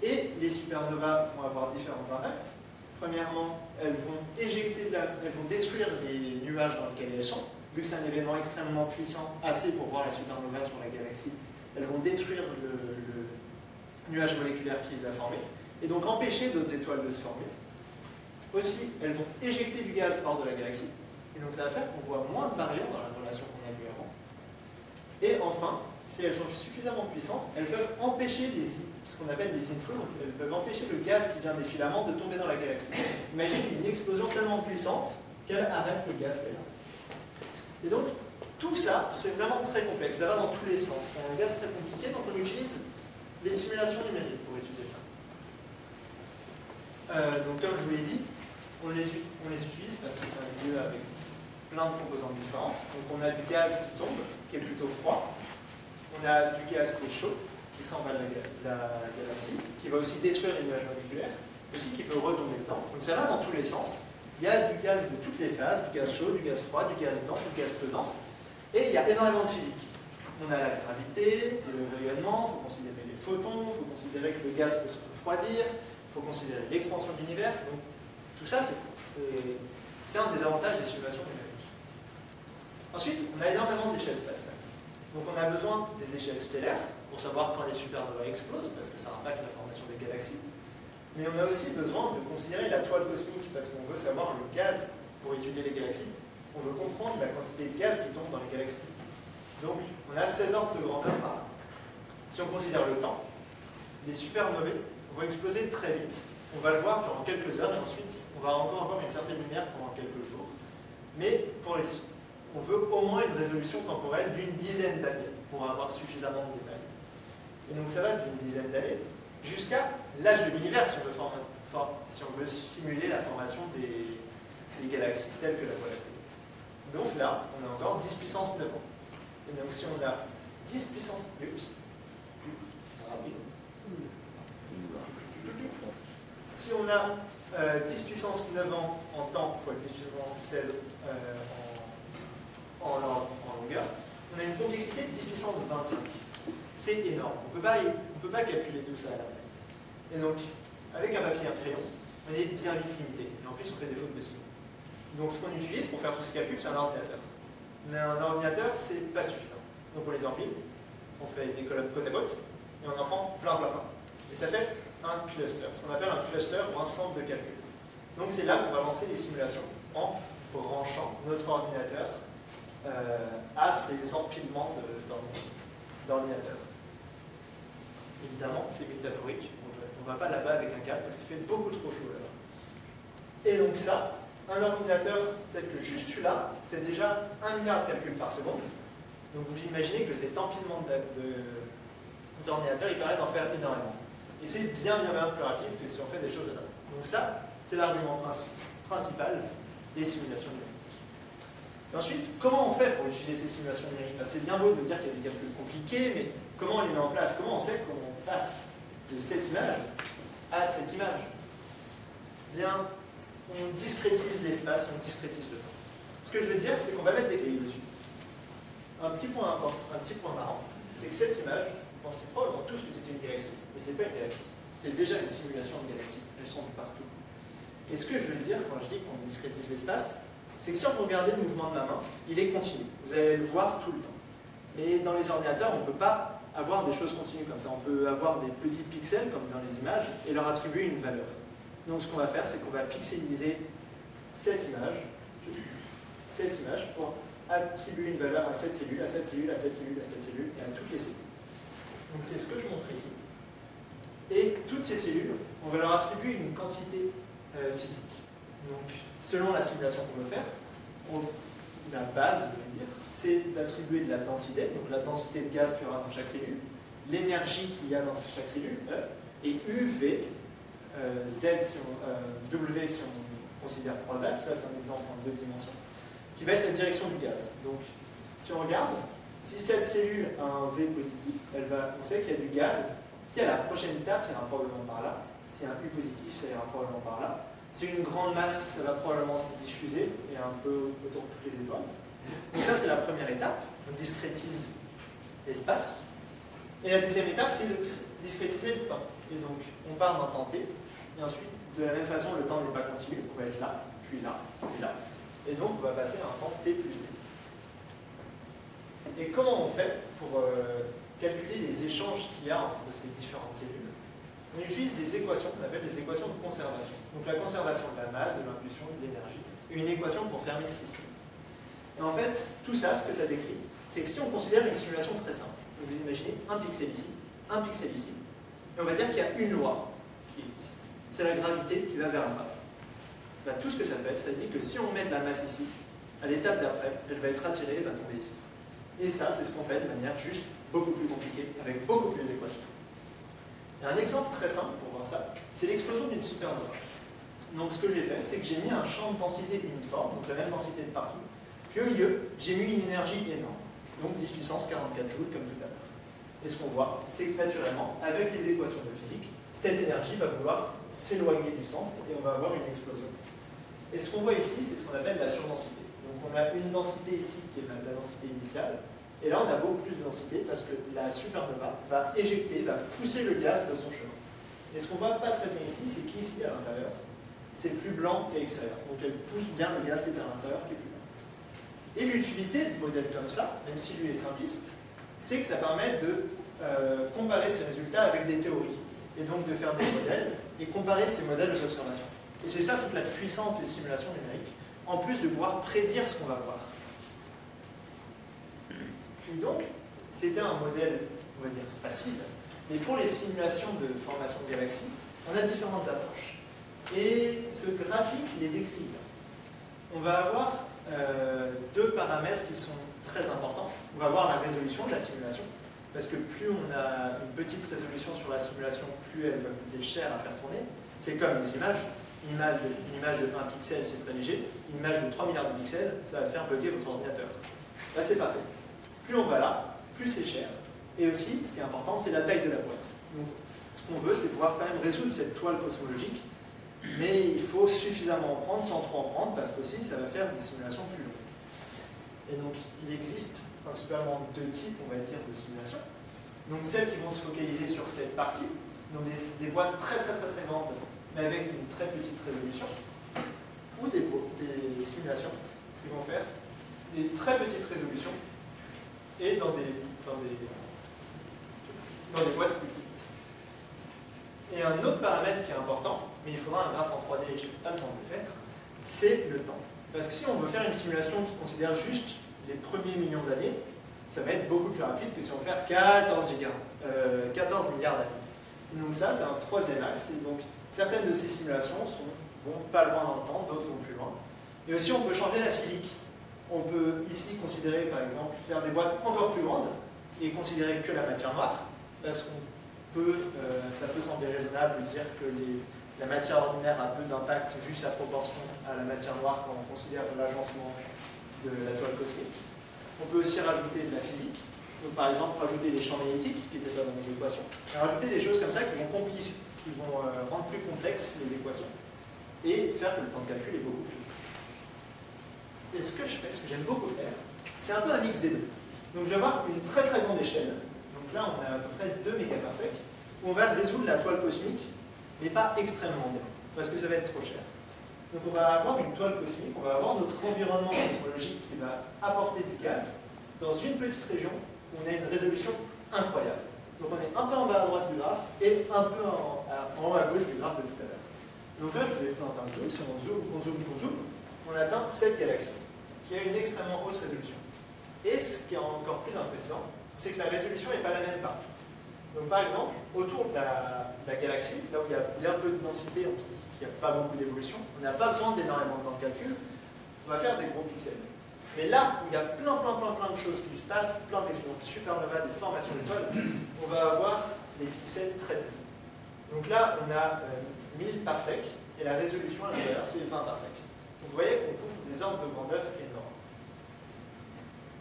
Et les supernovas vont avoir différents impacts. Premièrement, elles vont détruire les nuages dans lesquels elles sont. Vu que c'est un événement extrêmement puissant, assez pour voir la supernova sur la galaxie, elles vont détruire le nuage moléculaire qui les a formés, et donc empêcher d'autres étoiles de se former. Aussi, elles vont éjecter du gaz hors de la galaxie, et donc ça va faire qu'on voit moins de baryons dans la relation qu'on a vue avant. Et enfin, si elles sont suffisamment puissantes, elles peuvent empêcher ce qu'on appelle des inflows, donc elles peuvent empêcher le gaz qui vient des filaments de tomber dans la galaxie. Imagine une explosion tellement puissante qu'elle arrête le gaz qu'elle a. Et donc, tout ça, c'est vraiment très complexe, ça va dans tous les sens. C'est un gaz très compliqué, donc on utilise les simulations numériques pour étudier ça. Donc comme je vous l'ai dit, on les utilise parce que c'est un milieu avec plein de composantes différentes. Donc on a du gaz qui tombe, qui est plutôt froid. On a du gaz qui est chaud, qui s'emballe la galaxie, qui va aussi détruire les nuages moléculaires, aussi qui peut retomber dedans. Donc ça va dans tous les sens. Il y a du gaz de toutes les phases, du gaz chaud, du gaz froid, du gaz dense, du gaz peu dense. Et il y a énormément de physique. On a la gravité, le rayonnement, il faut considérer les photons, il faut considérer que le gaz peut se refroidir, il faut considérer l'expansion de l'univers. Donc tout ça, c'est un des avantages des simulations numériques. Ensuite, on a énormément d'échelles spatiales. Donc on a besoin des échelles stellaires pour savoir quand les supernovas explosent, parce que ça impacte la formation des galaxies. Mais on a aussi besoin de considérer la toile cosmique, parce qu'on veut savoir le gaz pour étudier les galaxies. On veut comprendre la quantité de gaz qui tombe dans les galaxies. Donc, on a 16 ordres de grandeur par an. Si on considère le temps, les supernovae vont exploser très vite. On va le voir durant quelques heures, et ensuite, on va encore avoir une certaine lumière pendant quelques jours. Mais on veut au moins une résolution temporelle d'une dizaine d'années pour avoir suffisamment de détails. Et donc, ça va d'une dizaine d'années jusqu'à l'âge de l'univers, si on veut simuler la formation des galaxies telles que la Voie lactée. Donc là, on a encore 10 puissance 9 ans. Et donc si on a 10 puissance... Si on a 10 puissance 9 ans en temps fois 10 puissance 16 en longueur, on a une complexité de 10 puissance 25. C'est énorme. On ne peut pas calculer tout ça à la main. Et donc, avec un papier et un crayon, on est bien vite limité. Et en plus, on fait des fautes dessus. Donc, ce qu'on utilise pour faire tous ces calculs, c'est un ordinateur. Mais un ordinateur, c'est pas suffisant. Donc, on les empile, on fait des colonnes côte à côte, et on en prend plein. Et ça fait un cluster, ce qu'on appelle un cluster ou un centre de calcul. Donc, c'est là qu'on va lancer les simulations en branchant notre ordinateur à ces empilements d'ordinateurs. Évidemment, c'est métaphorique. On ne va pas là-bas avec un câble parce qu'il fait beaucoup trop chaud là-bas. Et donc ça, un ordinateur tel que juste celui-là fait déjà 1 milliard de calculs par seconde. Donc vous imaginez que cet empilement d'ordinateurs, il permet d'en faire énormément. Et c'est bien plus rapide que si on fait des choses là. Donc ça, c'est l'argument principal des simulations numériques. Et ensuite, comment on fait pour utiliser ces simulations numériques? C'est bien beau de dire qu'il y a des calculs compliqués, mais comment on les met en place? Comment on sait qu'on passe de cette image à cette image? Bien, on discrétise l'espace, on discrétise le temps. Ce que je veux dire, c'est qu'on va mettre des grilles dessus. Un petit point marrant, c'est que cette image, vous pensez probablement tous que c'était une galaxie, mais ce n'est pas une galaxie. C'est déjà une simulation de galaxies. Elles sont de partout. Et ce que je veux dire quand je dis qu'on discrétise l'espace, c'est que si vous regardez le mouvement de ma main, il est continu. Vous allez le voir tout le temps. Mais dans les ordinateurs, on ne peut pas avoir des choses continues comme ça. On peut avoir des petits pixels, comme dans les images, et leur attribuer une valeur. Donc ce qu'on va faire, c'est qu'on va pixeliser cette image pour attribuer une valeur à cette cellule, à cette cellule, à cette cellule, à cette cellule, et à toutes les cellules. Donc c'est ce que je montre ici. Et toutes ces cellules, on va leur attribuer une quantité physique. Donc, selon la simulation qu'on veut faire, la base, je veux dire, c'est d'attribuer de la densité, donc la densité de gaz qu'il y aura dans chaque cellule, l'énergie qu'il y a dans chaque cellule, E, et UV, Z, W si on considère 3 axes, là c'est un exemple en 2 dimensions, qui va être la direction du gaz. Donc, si on regarde, si cette cellule a un V positif, on sait qu'il y a du gaz qui, à la prochaine étape, ira probablement par là. S'il y a un U positif, ça ira probablement par là. Si une grande masse, ça va probablement se diffuser et un peu autour de toutes les étoiles. Donc ça, c'est la première étape. On discrétise l'espace. Et la deuxième étape, c'est de discrétiser le temps. Et donc, on part d'un temps T. Et ensuite, de la même façon, le temps n'est pas continu. On va être là, puis là, puis là. Et donc, on va passer à un temps T plus T. Et comment on fait pour calculer les échanges qu'il y a entre ces différentes cellules? On utilise des équations qu'on appelle des équations de conservation. Donc la conservation de la masse, de l'impulsion, de l'énergie, et une équation pour fermer le système. Et en fait, tout ça, ce que ça décrit, c'est que si on considère une simulation très simple, vous imaginez un pixel ici, et on va dire qu'il y a une loi qui existe. C'est la gravité qui va vers le bas. Là, tout ce que ça fait, ça dit que si on met de la masse ici, à l'étape d'après, elle va être attirée et va tomber ici. Et ça, c'est ce qu'on fait de manière juste beaucoup plus compliquée, avec beaucoup plus d'équations. Et un exemple très simple pour voir ça, c'est l'explosion d'une supernova. Donc ce que j'ai fait, c'est que j'ai mis un champ de densité uniforme, donc la même densité de partout, puis au milieu, j'ai mis une énergie énorme, donc 10 puissance 44 joules comme tout à l'heure. Et ce qu'on voit, c'est que naturellement, avec les équations de physique, cette énergie va vouloir s'éloigner du centre et on va avoir une explosion. Et ce qu'on voit ici, c'est ce qu'on appelle la surdensité. Donc on a une densité ici qui est la densité initiale, et là on a beaucoup plus de densité parce que la supernova va éjecter, va pousser le gaz de son chemin. Et ce qu'on voit pas très bien ici, c'est qu'ici à l'intérieur, c'est plus blanc et extérieur. Donc elle pousse bien le gaz qui est à l'intérieur qui est plus blanc. Et l'utilité de modèles comme ça, même si lui est simpliste, c'est que ça permet de comparer ces résultats avec des théories. Et donc de faire des modèles et comparer ces modèles aux observations. Et c'est ça toute la puissance des simulations numériques, en plus de pouvoir prédire ce qu'on va voir. Et donc, c'était un modèle, on va dire, facile. Mais pour les simulations de formation de galaxies, on a différentes approches. Et ce graphique les décrit. On va avoir deux paramètres qui sont très importants. On va voir la résolution de la simulation, parce que plus on a une petite résolution sur la simulation, plus elle va coûter cher à faire tourner. C'est comme les images. Une image de 1 pixel, c'est très léger. Une image de 3 milliards de pixels, ça va faire bugger votre ordinateur. Là, c'est pareil. Plus on va là, plus c'est cher. Et aussi, ce qui est important, c'est la taille de la boîte. Donc, ce qu'on veut, c'est pouvoir quand même résoudre cette toile cosmologique, mais il faut suffisamment en prendre sans trop en prendre, parce qu'aussi, ça va faire des simulations plus longues. Et donc, il existe principalement deux types, on va dire, de simulations. Donc, celles qui vont se focaliser sur cette partie, donc des boîtes très grandes, mais avec une très petite résolution, ou des simulations qui vont faire des très petites résolutions et dans des boîtes plus petites. Et un autre paramètre qui est important, mais il faudra un graphe en 3D et je n'ai pas le temps de le faire, c'est le temps. Parce que si on veut faire une simulation qui considère juste les premiers millions d'années, ça va être beaucoup plus rapide que si on veut faire 14 milliards d'années. Donc ça, c'est un troisième axe. Et donc, certaines de ces simulations vont pas loin dans le temps, d'autres vont plus loin. Et aussi, on peut changer la physique. On peut ici considérer, par exemple, faire des boîtes encore plus grandes et considérer que la matière noire, parce qu'on peut, ça peut sembler raisonnable de dire que la matière ordinaire a peu d'impact vu sa proportion à la matière noire quand on considère l'agencement de la toile cosmique. On peut aussi rajouter de la physique, donc par exemple rajouter des champs magnétiques qui n'étaient pas dans les équations, et rajouter des choses comme ça qui vont rendre plus complexes les équations et faire que le temps de calcul est beaucoup plus long. Et ce que je fais, ce que j'aime beaucoup faire, c'est un peu un mix des deux. Donc je vais avoir une très très grande échelle, donc là on a à peu près 2 mégaparsecs, où on va résoudre la toile cosmique, mais pas extrêmement bien, parce que ça va être trop cher. Donc on va avoir une toile cosmique, on va avoir notre environnement cosmologique qui va apporter du gaz dans une petite région où on a une résolution incroyable. Donc on est un peu en bas à droite du graphe et un peu en haut à gauche du graphe de tout à l'heure. Donc là je vous ai présenté un zoom, si on zoome, on atteint cette galaxie qui a une extrêmement haute résolution. Et ce qui est encore plus impressionnant, c'est que la résolution n'est pas la même partout. Donc par exemple, autour de la galaxie, là où il y a bien peu de densité, il n'y a pas beaucoup d'évolution, on n'a pas besoin d'énormément de temps de calcul, on va faire des gros pixels. Mais là où il y a plein de choses qui se passent, plein d'explosions de supernova, des formations d'étoiles, on va avoir des pixels très petits. Donc là, on a 1000 parsecs, et la résolution à l'intérieur, c'est 20 parsecs. Donc vous voyez qu'on couvre des ordres de grandeur énormes.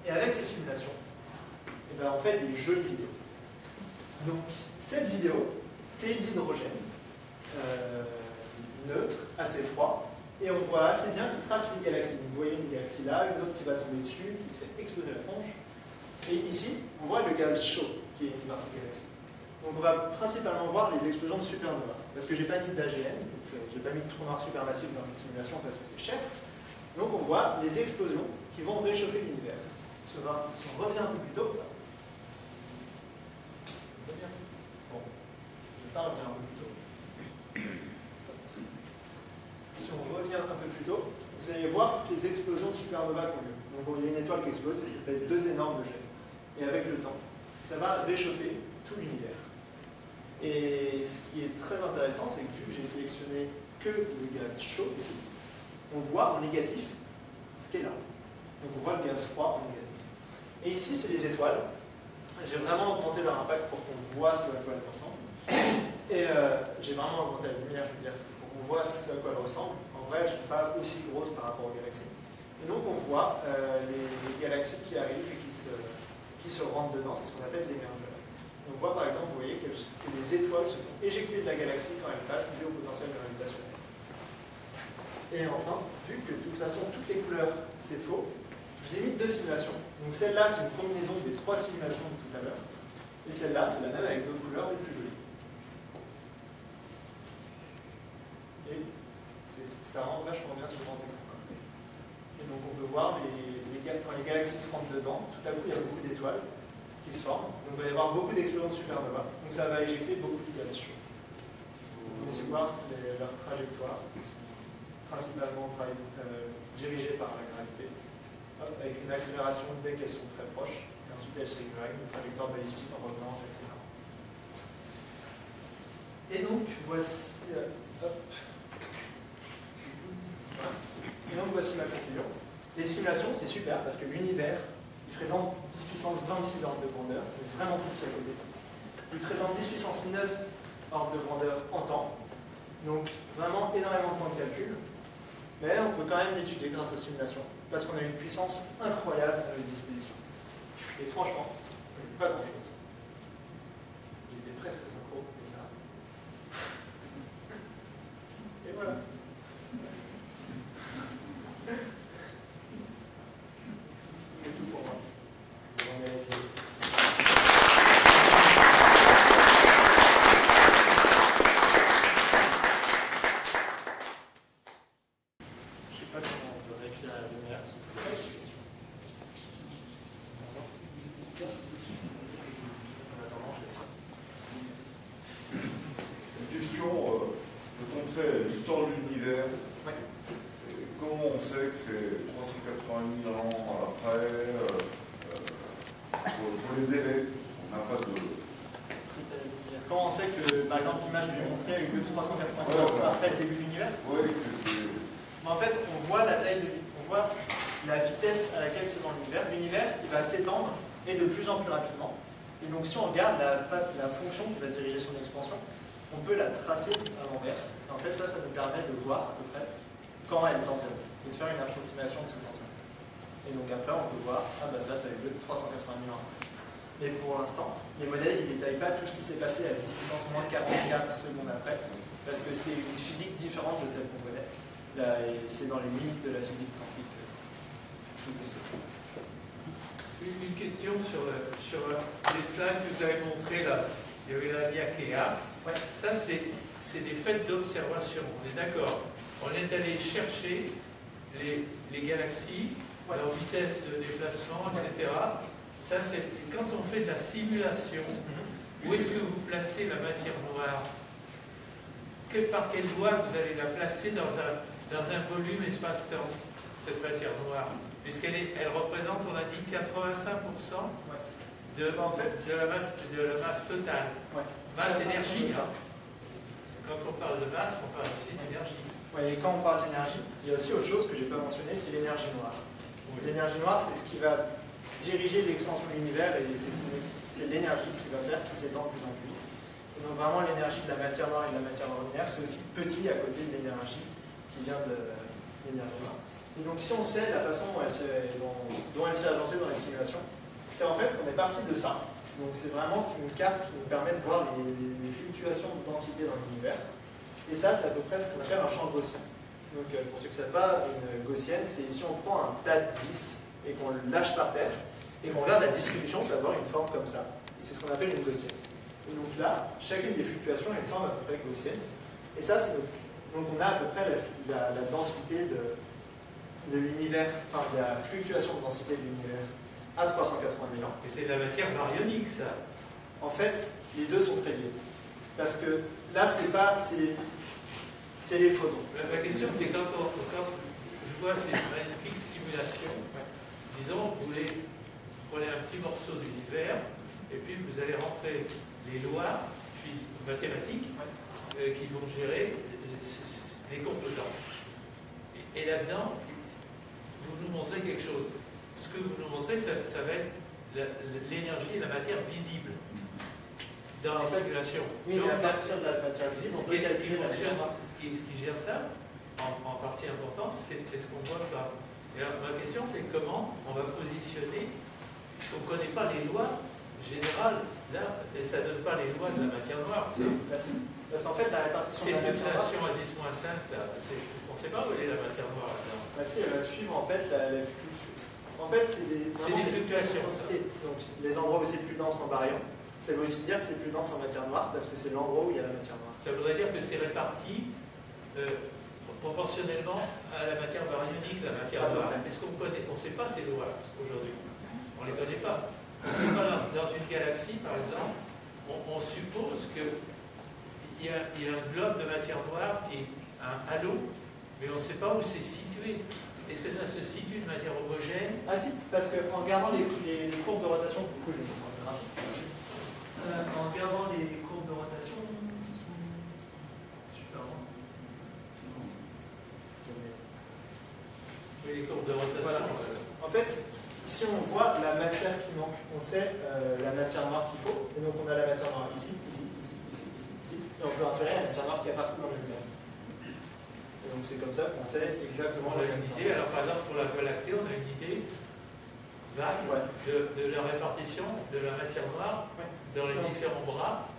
Et avec ces simulations, eh ben, on fait des jolies vidéos. Donc cette vidéo, c'est l'hydrogène neutre, assez froid, et on voit assez bien qu'il trace les galaxies. Donc, vous voyez une galaxie là, une autre qui va tomber dessus, qui se fait exploser la tronche. Et ici, on voit le gaz chaud qui est émis par ces galaxies. Donc on va principalement voir les explosions de supernova. Parce que j'ai pas mis d'AGN, j'ai pas mis de trou noir supermassif dans la simulation parce que c'est cher. Donc on voit les explosions qui vont réchauffer l'univers. Si on revient un peu plus tôt, bon, je vais pas revenir un peu plus tôt. Si on revient un peu plus tôt, vous allez voir toutes les explosions de supernova qui ont lieu. Donc il y a une étoile qui explose, ça fait 2 énormes jets. Et avec le temps, ça va réchauffer tout l'univers. Et ce qui est très intéressant, c'est que vu que j'ai sélectionné que le gaz chaud ici, on voit en négatif ce qui est là. Donc on voit le gaz froid en négatif. Et ici, c'est les étoiles. J'ai vraiment augmenté leur impact pour qu'on voit ce à quoi elles ressemblent. Et j'ai vraiment augmenté la lumière, je veux dire, pour qu'on voit ce à quoi elles ressemblent. En vrai, elles ne sont pas aussi grosses par rapport aux galaxies. Et donc on voit les galaxies qui arrivent et qui se rentrent dedans, c'est ce qu'on appelle l'émergeur. On voit par exemple, vous voyez, que les étoiles se font éjecter de la galaxie quand elles passent dû au potentiel gravitationnel. Et enfin, vu que de toute façon toutes les couleurs c'est faux, je vous ai mis 2 simulations. Donc celle-là c'est une combinaison des 3 simulations de tout à l'heure. Et celle-là c'est la même avec d'autres couleurs mais plus jolies. Et ça rend vachement bien ce genre d'écran. Et donc on peut voir quand les galaxies se rentrent dedans, tout à coup il y a beaucoup d'étoiles qui se forment. Donc il va y avoir beaucoup d'explosions de supernova. Donc ça va éjecter beaucoup de gaz chaud. On peut aussi voir leur trajectoire, qui sont principalement dirigées par la gravité, avec une accélération dès qu'elles sont très proches, et ensuite elles s'égrènent, une trajectoire balistique en revenant, etc. Et donc voici, et donc voici ma conclusion. Les simulations, c'est super parce que l'univers, il présente 10 puissance 26 ordres de grandeur, donc vraiment tout petit à côté. Il présente 10 puissance 9 ordres de grandeur en temps, donc vraiment énormément de temps de calcul, mais on peut quand même l'étudier grâce aux simulations, parce qu'on a une puissance incroyable à notre disposition. Et franchement, pas grand chose. J'étais presque synchro, mais ça. Et voilà. C'est tout pour moi. Je vous remercie. Je sais pas comment on peut réécrire la lumière, c'est pas une question. En attendant, je laisse. Une question, quand on fait l'histoire de l'univers, comment on sait que c'est 380 000 ans après, pour les délais, on n'a pas de... C'est-à-dire, comment on sait que, par exemple, l'image que j'ai montrée a eu lieu 380 ans après le début de l'univers? Oui, c'était... En fait, on voit la taille de... On voit la vitesse à laquelle se vend l'univers, il va s'étendre et de plus en plus rapidement. Et donc si on regarde la fonction qui va diriger son expansion, on peut la tracer à l'envers. En fait, ça nous permet de voir à peu près quand elle tend zéro et de faire une approximation de ce temps. Et donc après, on peut voir, ah bah ça a eu lieu 380 000 ans après. Mais pour l'instant, les modèles ne détaillent pas tout ce qui s'est passé à 10 puissance moins 44 secondes après, parce que c'est une physique différente de celle qu'on connaît. Là, c'est dans les limites de la physique quantique qui existe. Une question sur les slides que vous avez montrés là. Il y avait la Niakea. Ouais. Ça, c'est des faits d'observation. On est d'accord. On est allé chercher les galaxies, ouais, leur vitesse de déplacement, etc. Ça, c'est quand on fait de la simulation, où est-ce que vous placez la matière noire? Par quelle voie vous allez la placer dans un volume espace-temps, cette matière noire? Puisqu'elle représente, on a dit, 85% de la masse totale. Ouais. Masse-énergie. Hein. Quand on parle de masse, on parle aussi d'énergie. Ouais, et quand on parle d'énergie, il y a aussi autre chose que je n'ai pas mentionné, c'est l'énergie noire. Oui. L'énergie noire, c'est ce qui va diriger l'expansion de l'univers et c'est l'énergie qui va faire qu'il s'étend de plus en plus vite. Et donc vraiment l'énergie de la matière noire et de la matière ordinaire, c'est aussi petit à côté de l'énergie qui vient de l'énergie noire. Et donc si on sait la façon dont elle s'est agencée dans les simulations, c'est en fait qu'on est parti de ça. Donc c'est vraiment une carte qui nous permet de voir les fluctuations de densité dans l'univers. Et ça, c'est à peu près ce qu'on appelle un champ gaussien. Donc pour ceux qui ne savent pas, une gaussienne, c'est si on prend un tas de vis et qu'on le lâche par terre, et qu'on regarde la distribution, ça va avoir une forme comme ça. Et c'est ce qu'on appelle une gaussienne. Et donc là, chacune des fluctuations a une forme à peu près gaussienne. Et ça, c'est donc on a à peu près la densité de l'univers, enfin la fluctuation de densité de l'univers à 380 000 ans. Et c'est de la matière baryonique, ça. En fait, les deux sont très liés. Parce que là, c'est les photons. La question, c'est quand je vois ces magnifiques simulations, disons, vous prenez un petit morceau d'univers, et puis vous allez rentrer les lois mathématiques qui vont gérer les composants. Et là-dedans, vous nous montrez quelque chose. Ce que vous nous montrez, ça va être l'énergie et la matière visible dans les simulations. Oui, donc, à partir de la matière visible, on peut calculer la matière noire. Ce qui gère ça, en partie importante, c'est ce qu'on voit pas. Et alors, ma question, c'est comment on va positionner, puisqu'on ne connaît pas les lois générales, là, et ça ne donne pas les lois de la matière noire. Parce qu'en fait, la répartition de la matière noire... à 10-5, là, on ne sait pas où est la matière noire là-dedans. Bah si, elle va suivre en fait la fluctuation. En fait, c'est des fluctuations. Donc, les endroits où c'est plus dense en baryon, ça veut aussi dire que c'est plus dense en matière noire, parce que c'est l'endroit où il y a la matière noire. Ça voudrait dire que c'est réparti proportionnellement à la matière baryonique, la matière noire. Est-ce qu'on connaît? On ne sait pas ces lois aujourd'hui. On ne les connaît pas. Dans une galaxie, par exemple, on suppose qu'il y a un globe de matière noire qui est un halo, mais on ne sait pas où c'est situé. Est-ce que ça se situe de manière homogène? Ah si, parce qu'en regardant les courbes de rotation, du coup, je vais vous montrer un graphique. En regardant les courbes de rotation, super bon. Oui, les courbes de rotation. Voilà. En fait, si on voit la matière qui manque, on sait la matière noire qu'il faut, et donc on a la matière noire ici, ici, et on peut inférer la matière noire qui est partout dans l'univers. Et donc c'est comme ça qu'on sait exactement la idée. Alors par exemple, pour la Voie lactée, on a une idée vague de la répartition de la matière noire dans les différents bras.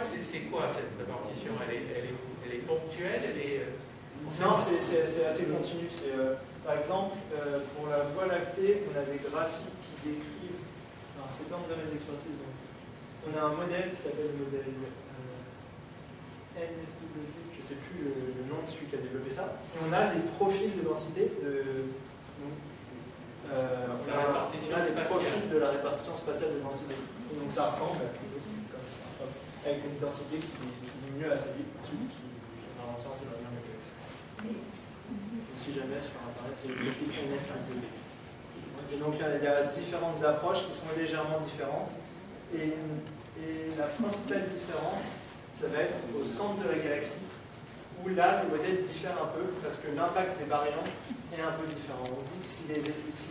C'est quoi cette répartition? Elle est ponctuelle? Non, c'est assez continu. Par exemple, pour la Voie lactée, on a des graphiques qui décrivent. Alors, c'est pas mon domaine d'expertise. On a un modèle qui s'appelle le modèle NFW, je ne sais plus le nom de celui qui a développé ça. Et on a des profils de densité on a des profils de la répartition spatiale des densités. Et donc ça ressemble à quelque chose comme ça, avec une densité qui diminue assez vite, ensuite qui ralentit en s'éloignant de la galaxie. Si jamais sur Internet, c'est le profil NFW. Et donc il y a différentes approches qui sont légèrement différentes. Et la principale différence, ça va être au centre de la galaxie, où où là, les modèles diffèrent un peu parce que l'impact des baryons est un peu différent. On se dit que si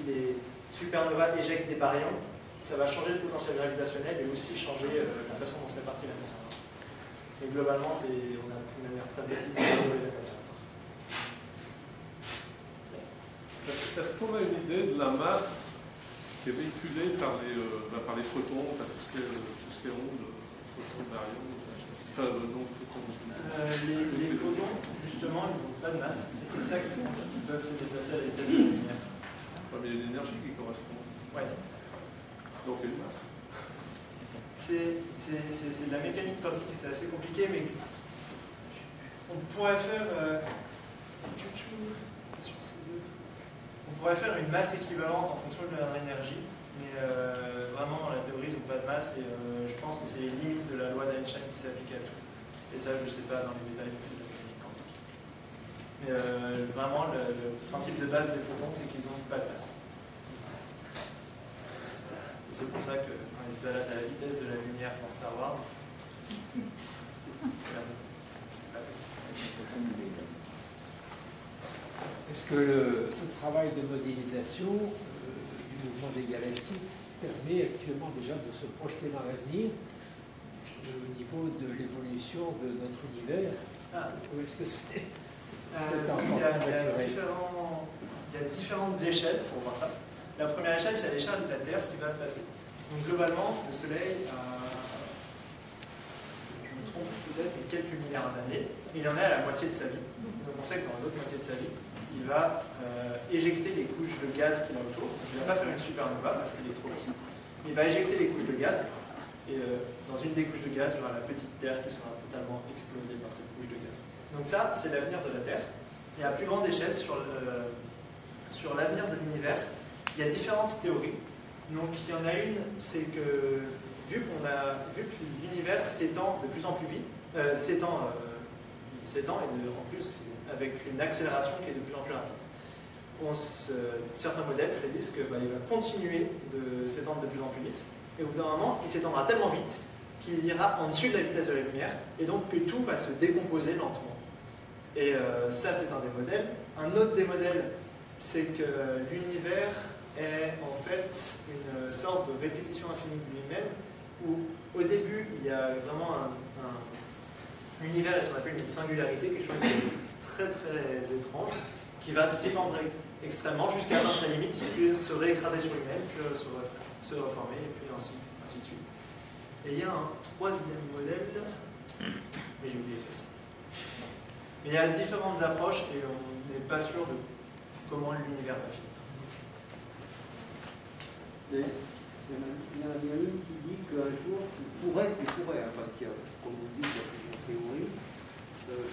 les supernovas éjectent des baryons, ça va changer le potentiel gravitationnel et aussi changer la façon dont se répartit la matière noire. Et globalement, on a une manière très précise de dérouler la matière noire. Est-ce qu'on a une idée de la masse qui est véhiculée par les photons, enfin, tout ce qui est ondes, photons, baryons, les photons, justement, ils n'ont pas de masse. Et c'est ça qui compte. Ils peuvent se déplacer à la vitesse de la lumière. Mais il y a l'énergie qui correspond. Ouais. Donc il y a une masse. C'est de la mécanique quantique et c'est assez compliqué, mais on pourrait faire une masse équivalente en fonction de leur énergie, mais vraiment dans la théorie ils n'ont pas de masse et je pense que c'est les limites de la loi d'Einstein qui s'appliquent à tout. Et ça je ne sais pas dans les détails, donc c'est de la mécanique quantique. Mais vraiment le principe de base des photons c'est qu'ils n'ont pas de masse. C'est pour ça que quand ils se baladent à la vitesse de la lumière dans Star Wars, c'est pas possible. Est-ce que ce travail de modélisation du mouvement des galaxies permet actuellement déjà de se projeter dans l'avenir au niveau de l'évolution de notre univers? Ou est-ce que c'est il y a différentes échelles pour voir ça. La première échelle, c'est à l'échelle de la Terre, ce qui va se passer. Donc globalement, le Soleil a, je me trompe peut-être, mais quelques milliards d'années. Il en est à la moitié de sa vie. Donc on sait que dans l'autre moitié de sa vie, il va éjecter les couches de gaz qu'il a autour. Donc, il ne va pas faire une supernova parce qu'il est trop petit. Il va éjecter les couches de gaz. Et dans une des couches de gaz, il y aura la petite Terre qui sera totalement explosée par cette couche de gaz. Donc ça, c'est l'avenir de la Terre. Et à plus grande échelle, sur l'avenir de l'univers, il y a différentes théories. Donc il y en a une, c'est que vu que l'univers s'étend de plus en plus vite, s'étend et en plus avec une accélération qui est de plus en plus rapide. Certains modèles prédisent qu'il va continuer de s'étendre de plus en plus vite, et au bout d'un moment, il s'étendra tellement vite qu'il ira en dessus de la vitesse de la lumière, et donc que tout va se décomposer lentement. Et ça, c'est un des modèles. Un autre des modèles, c'est que l'univers est en fait une sorte de répétition infinie de lui-même, où au début, il y a vraiment un univers, et ce qu'on appelle une singularité, quelque chose de très très étrange, qui va s'étendre extrêmement jusqu'à atteindre sa limite, puis se réécraser sur lui-même, puis se reformer, et puis ainsi de suite. Et il y a un troisième modèle, mais j'ai oublié ça. Mais il y a différentes approches, et on n'est pas sûr de comment l'univers va finir. Il y en a une qui dit qu'un jour, tu pourrais, parce qu'il y a, comme vous dites, il y a plusieurs théories,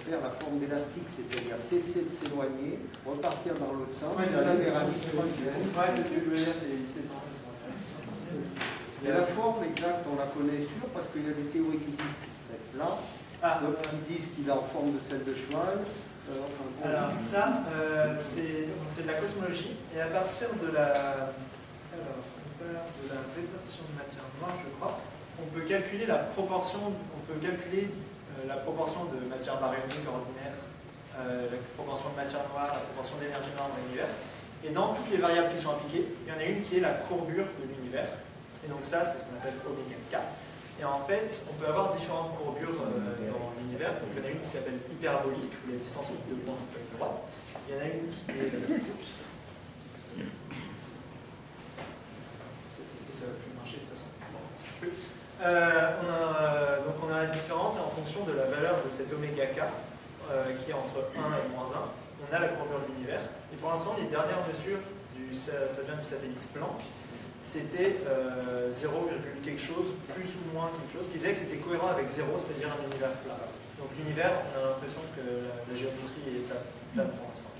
faire la forme d'élastique, c'est-à-dire cesser de s'éloigner, repartir dans l'autre sens, c'est ça, aller vers c'est ce que je veux dire, c'est s'étendre. Et la forme exacte, on la connaît sûre, parce qu'il y a des théories qui disent qu'il serait plat, d'autres qui disent qu'il est en forme de celle de cheval. Alors ça, c'est de la cosmologie, et à partir de la répartition de matière noire, je crois, on peut calculer la proportion, de matière baryonique ordinaire, la proportion de matière noire, la proportion d'énergie noire dans l'univers. Et dans toutes les variables qui sont appliquées, il y en a une qui est la courbure de l'univers. Et donc ça, c'est ce qu'on appelle oméga K. Et en fait, on peut avoir différentes courbures dans l'univers. Donc il y en a une qui s'appelle hyperbolique, où la distance entre deux points s'appelle droite. Il y en a une qui est... ça va plus marcher de toute façon. Donc on a différentes, et en fonction de la valeur de cet oméga K, qui est entre 1 et moins 1, on a la courbure de l'univers. Et pour l'instant, les dernières mesures, ça vient du satellite Planck, c'était 0, quelque chose, plus ou moins quelque chose, qui faisait que c'était cohérent avec 0, c'est-à-dire un univers plat. Donc l'univers, on a l'impression que la géométrie est plate pour l'instant.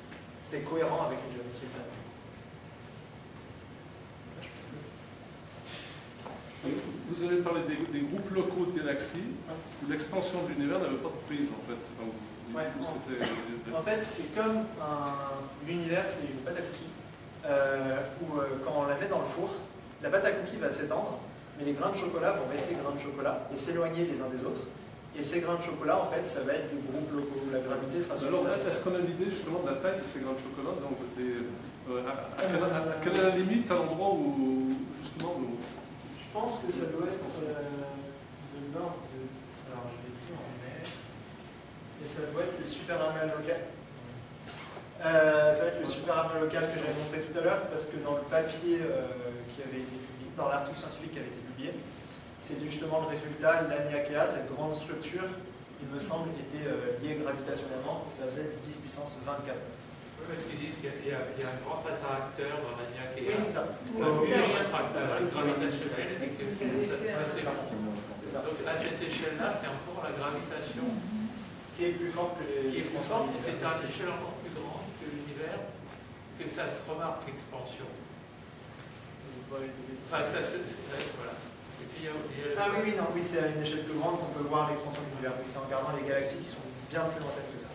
C'est cohérent avec une géométrie plate. Vous avez parlé des groupes locaux de galaxies, où l'expansion de l'univers n'avait pas de prise en fait. En fait, c'est comme l'univers, c'est une pâte à cookies, où quand on la met dans le four, la pâte à cookies va s'étendre, mais les grains de chocolat vont rester grains de chocolat et s'éloigner les uns des autres. Et ces grains de chocolat, en fait, ça va être des groupes locaux. La gravité sera Alors, suffisante. est-ce qu'on a l'idée justement de la taille de ces grains de chocolat, donc quelle est la limite à l'endroit où, justement, Je pense que ça doit être de l'ordre de... Alors, je vais plus en mettre. Et ça doit être le super amas local. Ça va être le super amas local que j'avais montré tout à l'heure, parce que dans le papier qui avait été publié, dans l'article scientifique qui avait été publié, c'était justement le résultat. L'Aniakea, cette grande structure, il me semble, était liée gravitationnellement, et ça faisait du 10 puissance 24. Oui, parce qu'ils disent qu'il y a un grand attracteur dans l'Aniakea. Oui, c'est ça. Un attracteur gravitationnel, et que ça s'effondre. Donc à cette échelle-là, c'est encore la gravitation Qui est plus forte que les... qui est plus forte, et c'est à une échelle encore plus grande que l'univers, que ça se remarque l'expansion. Enfin, que ça se... Voilà. Et puis, il y a Ah oui, oui, non, oui, c'est à une échelle plus grande qu'on peut voir l'expansion de l'univers. Oui, c'est en regardant les galaxies qui sont bien plus lointaines que ça.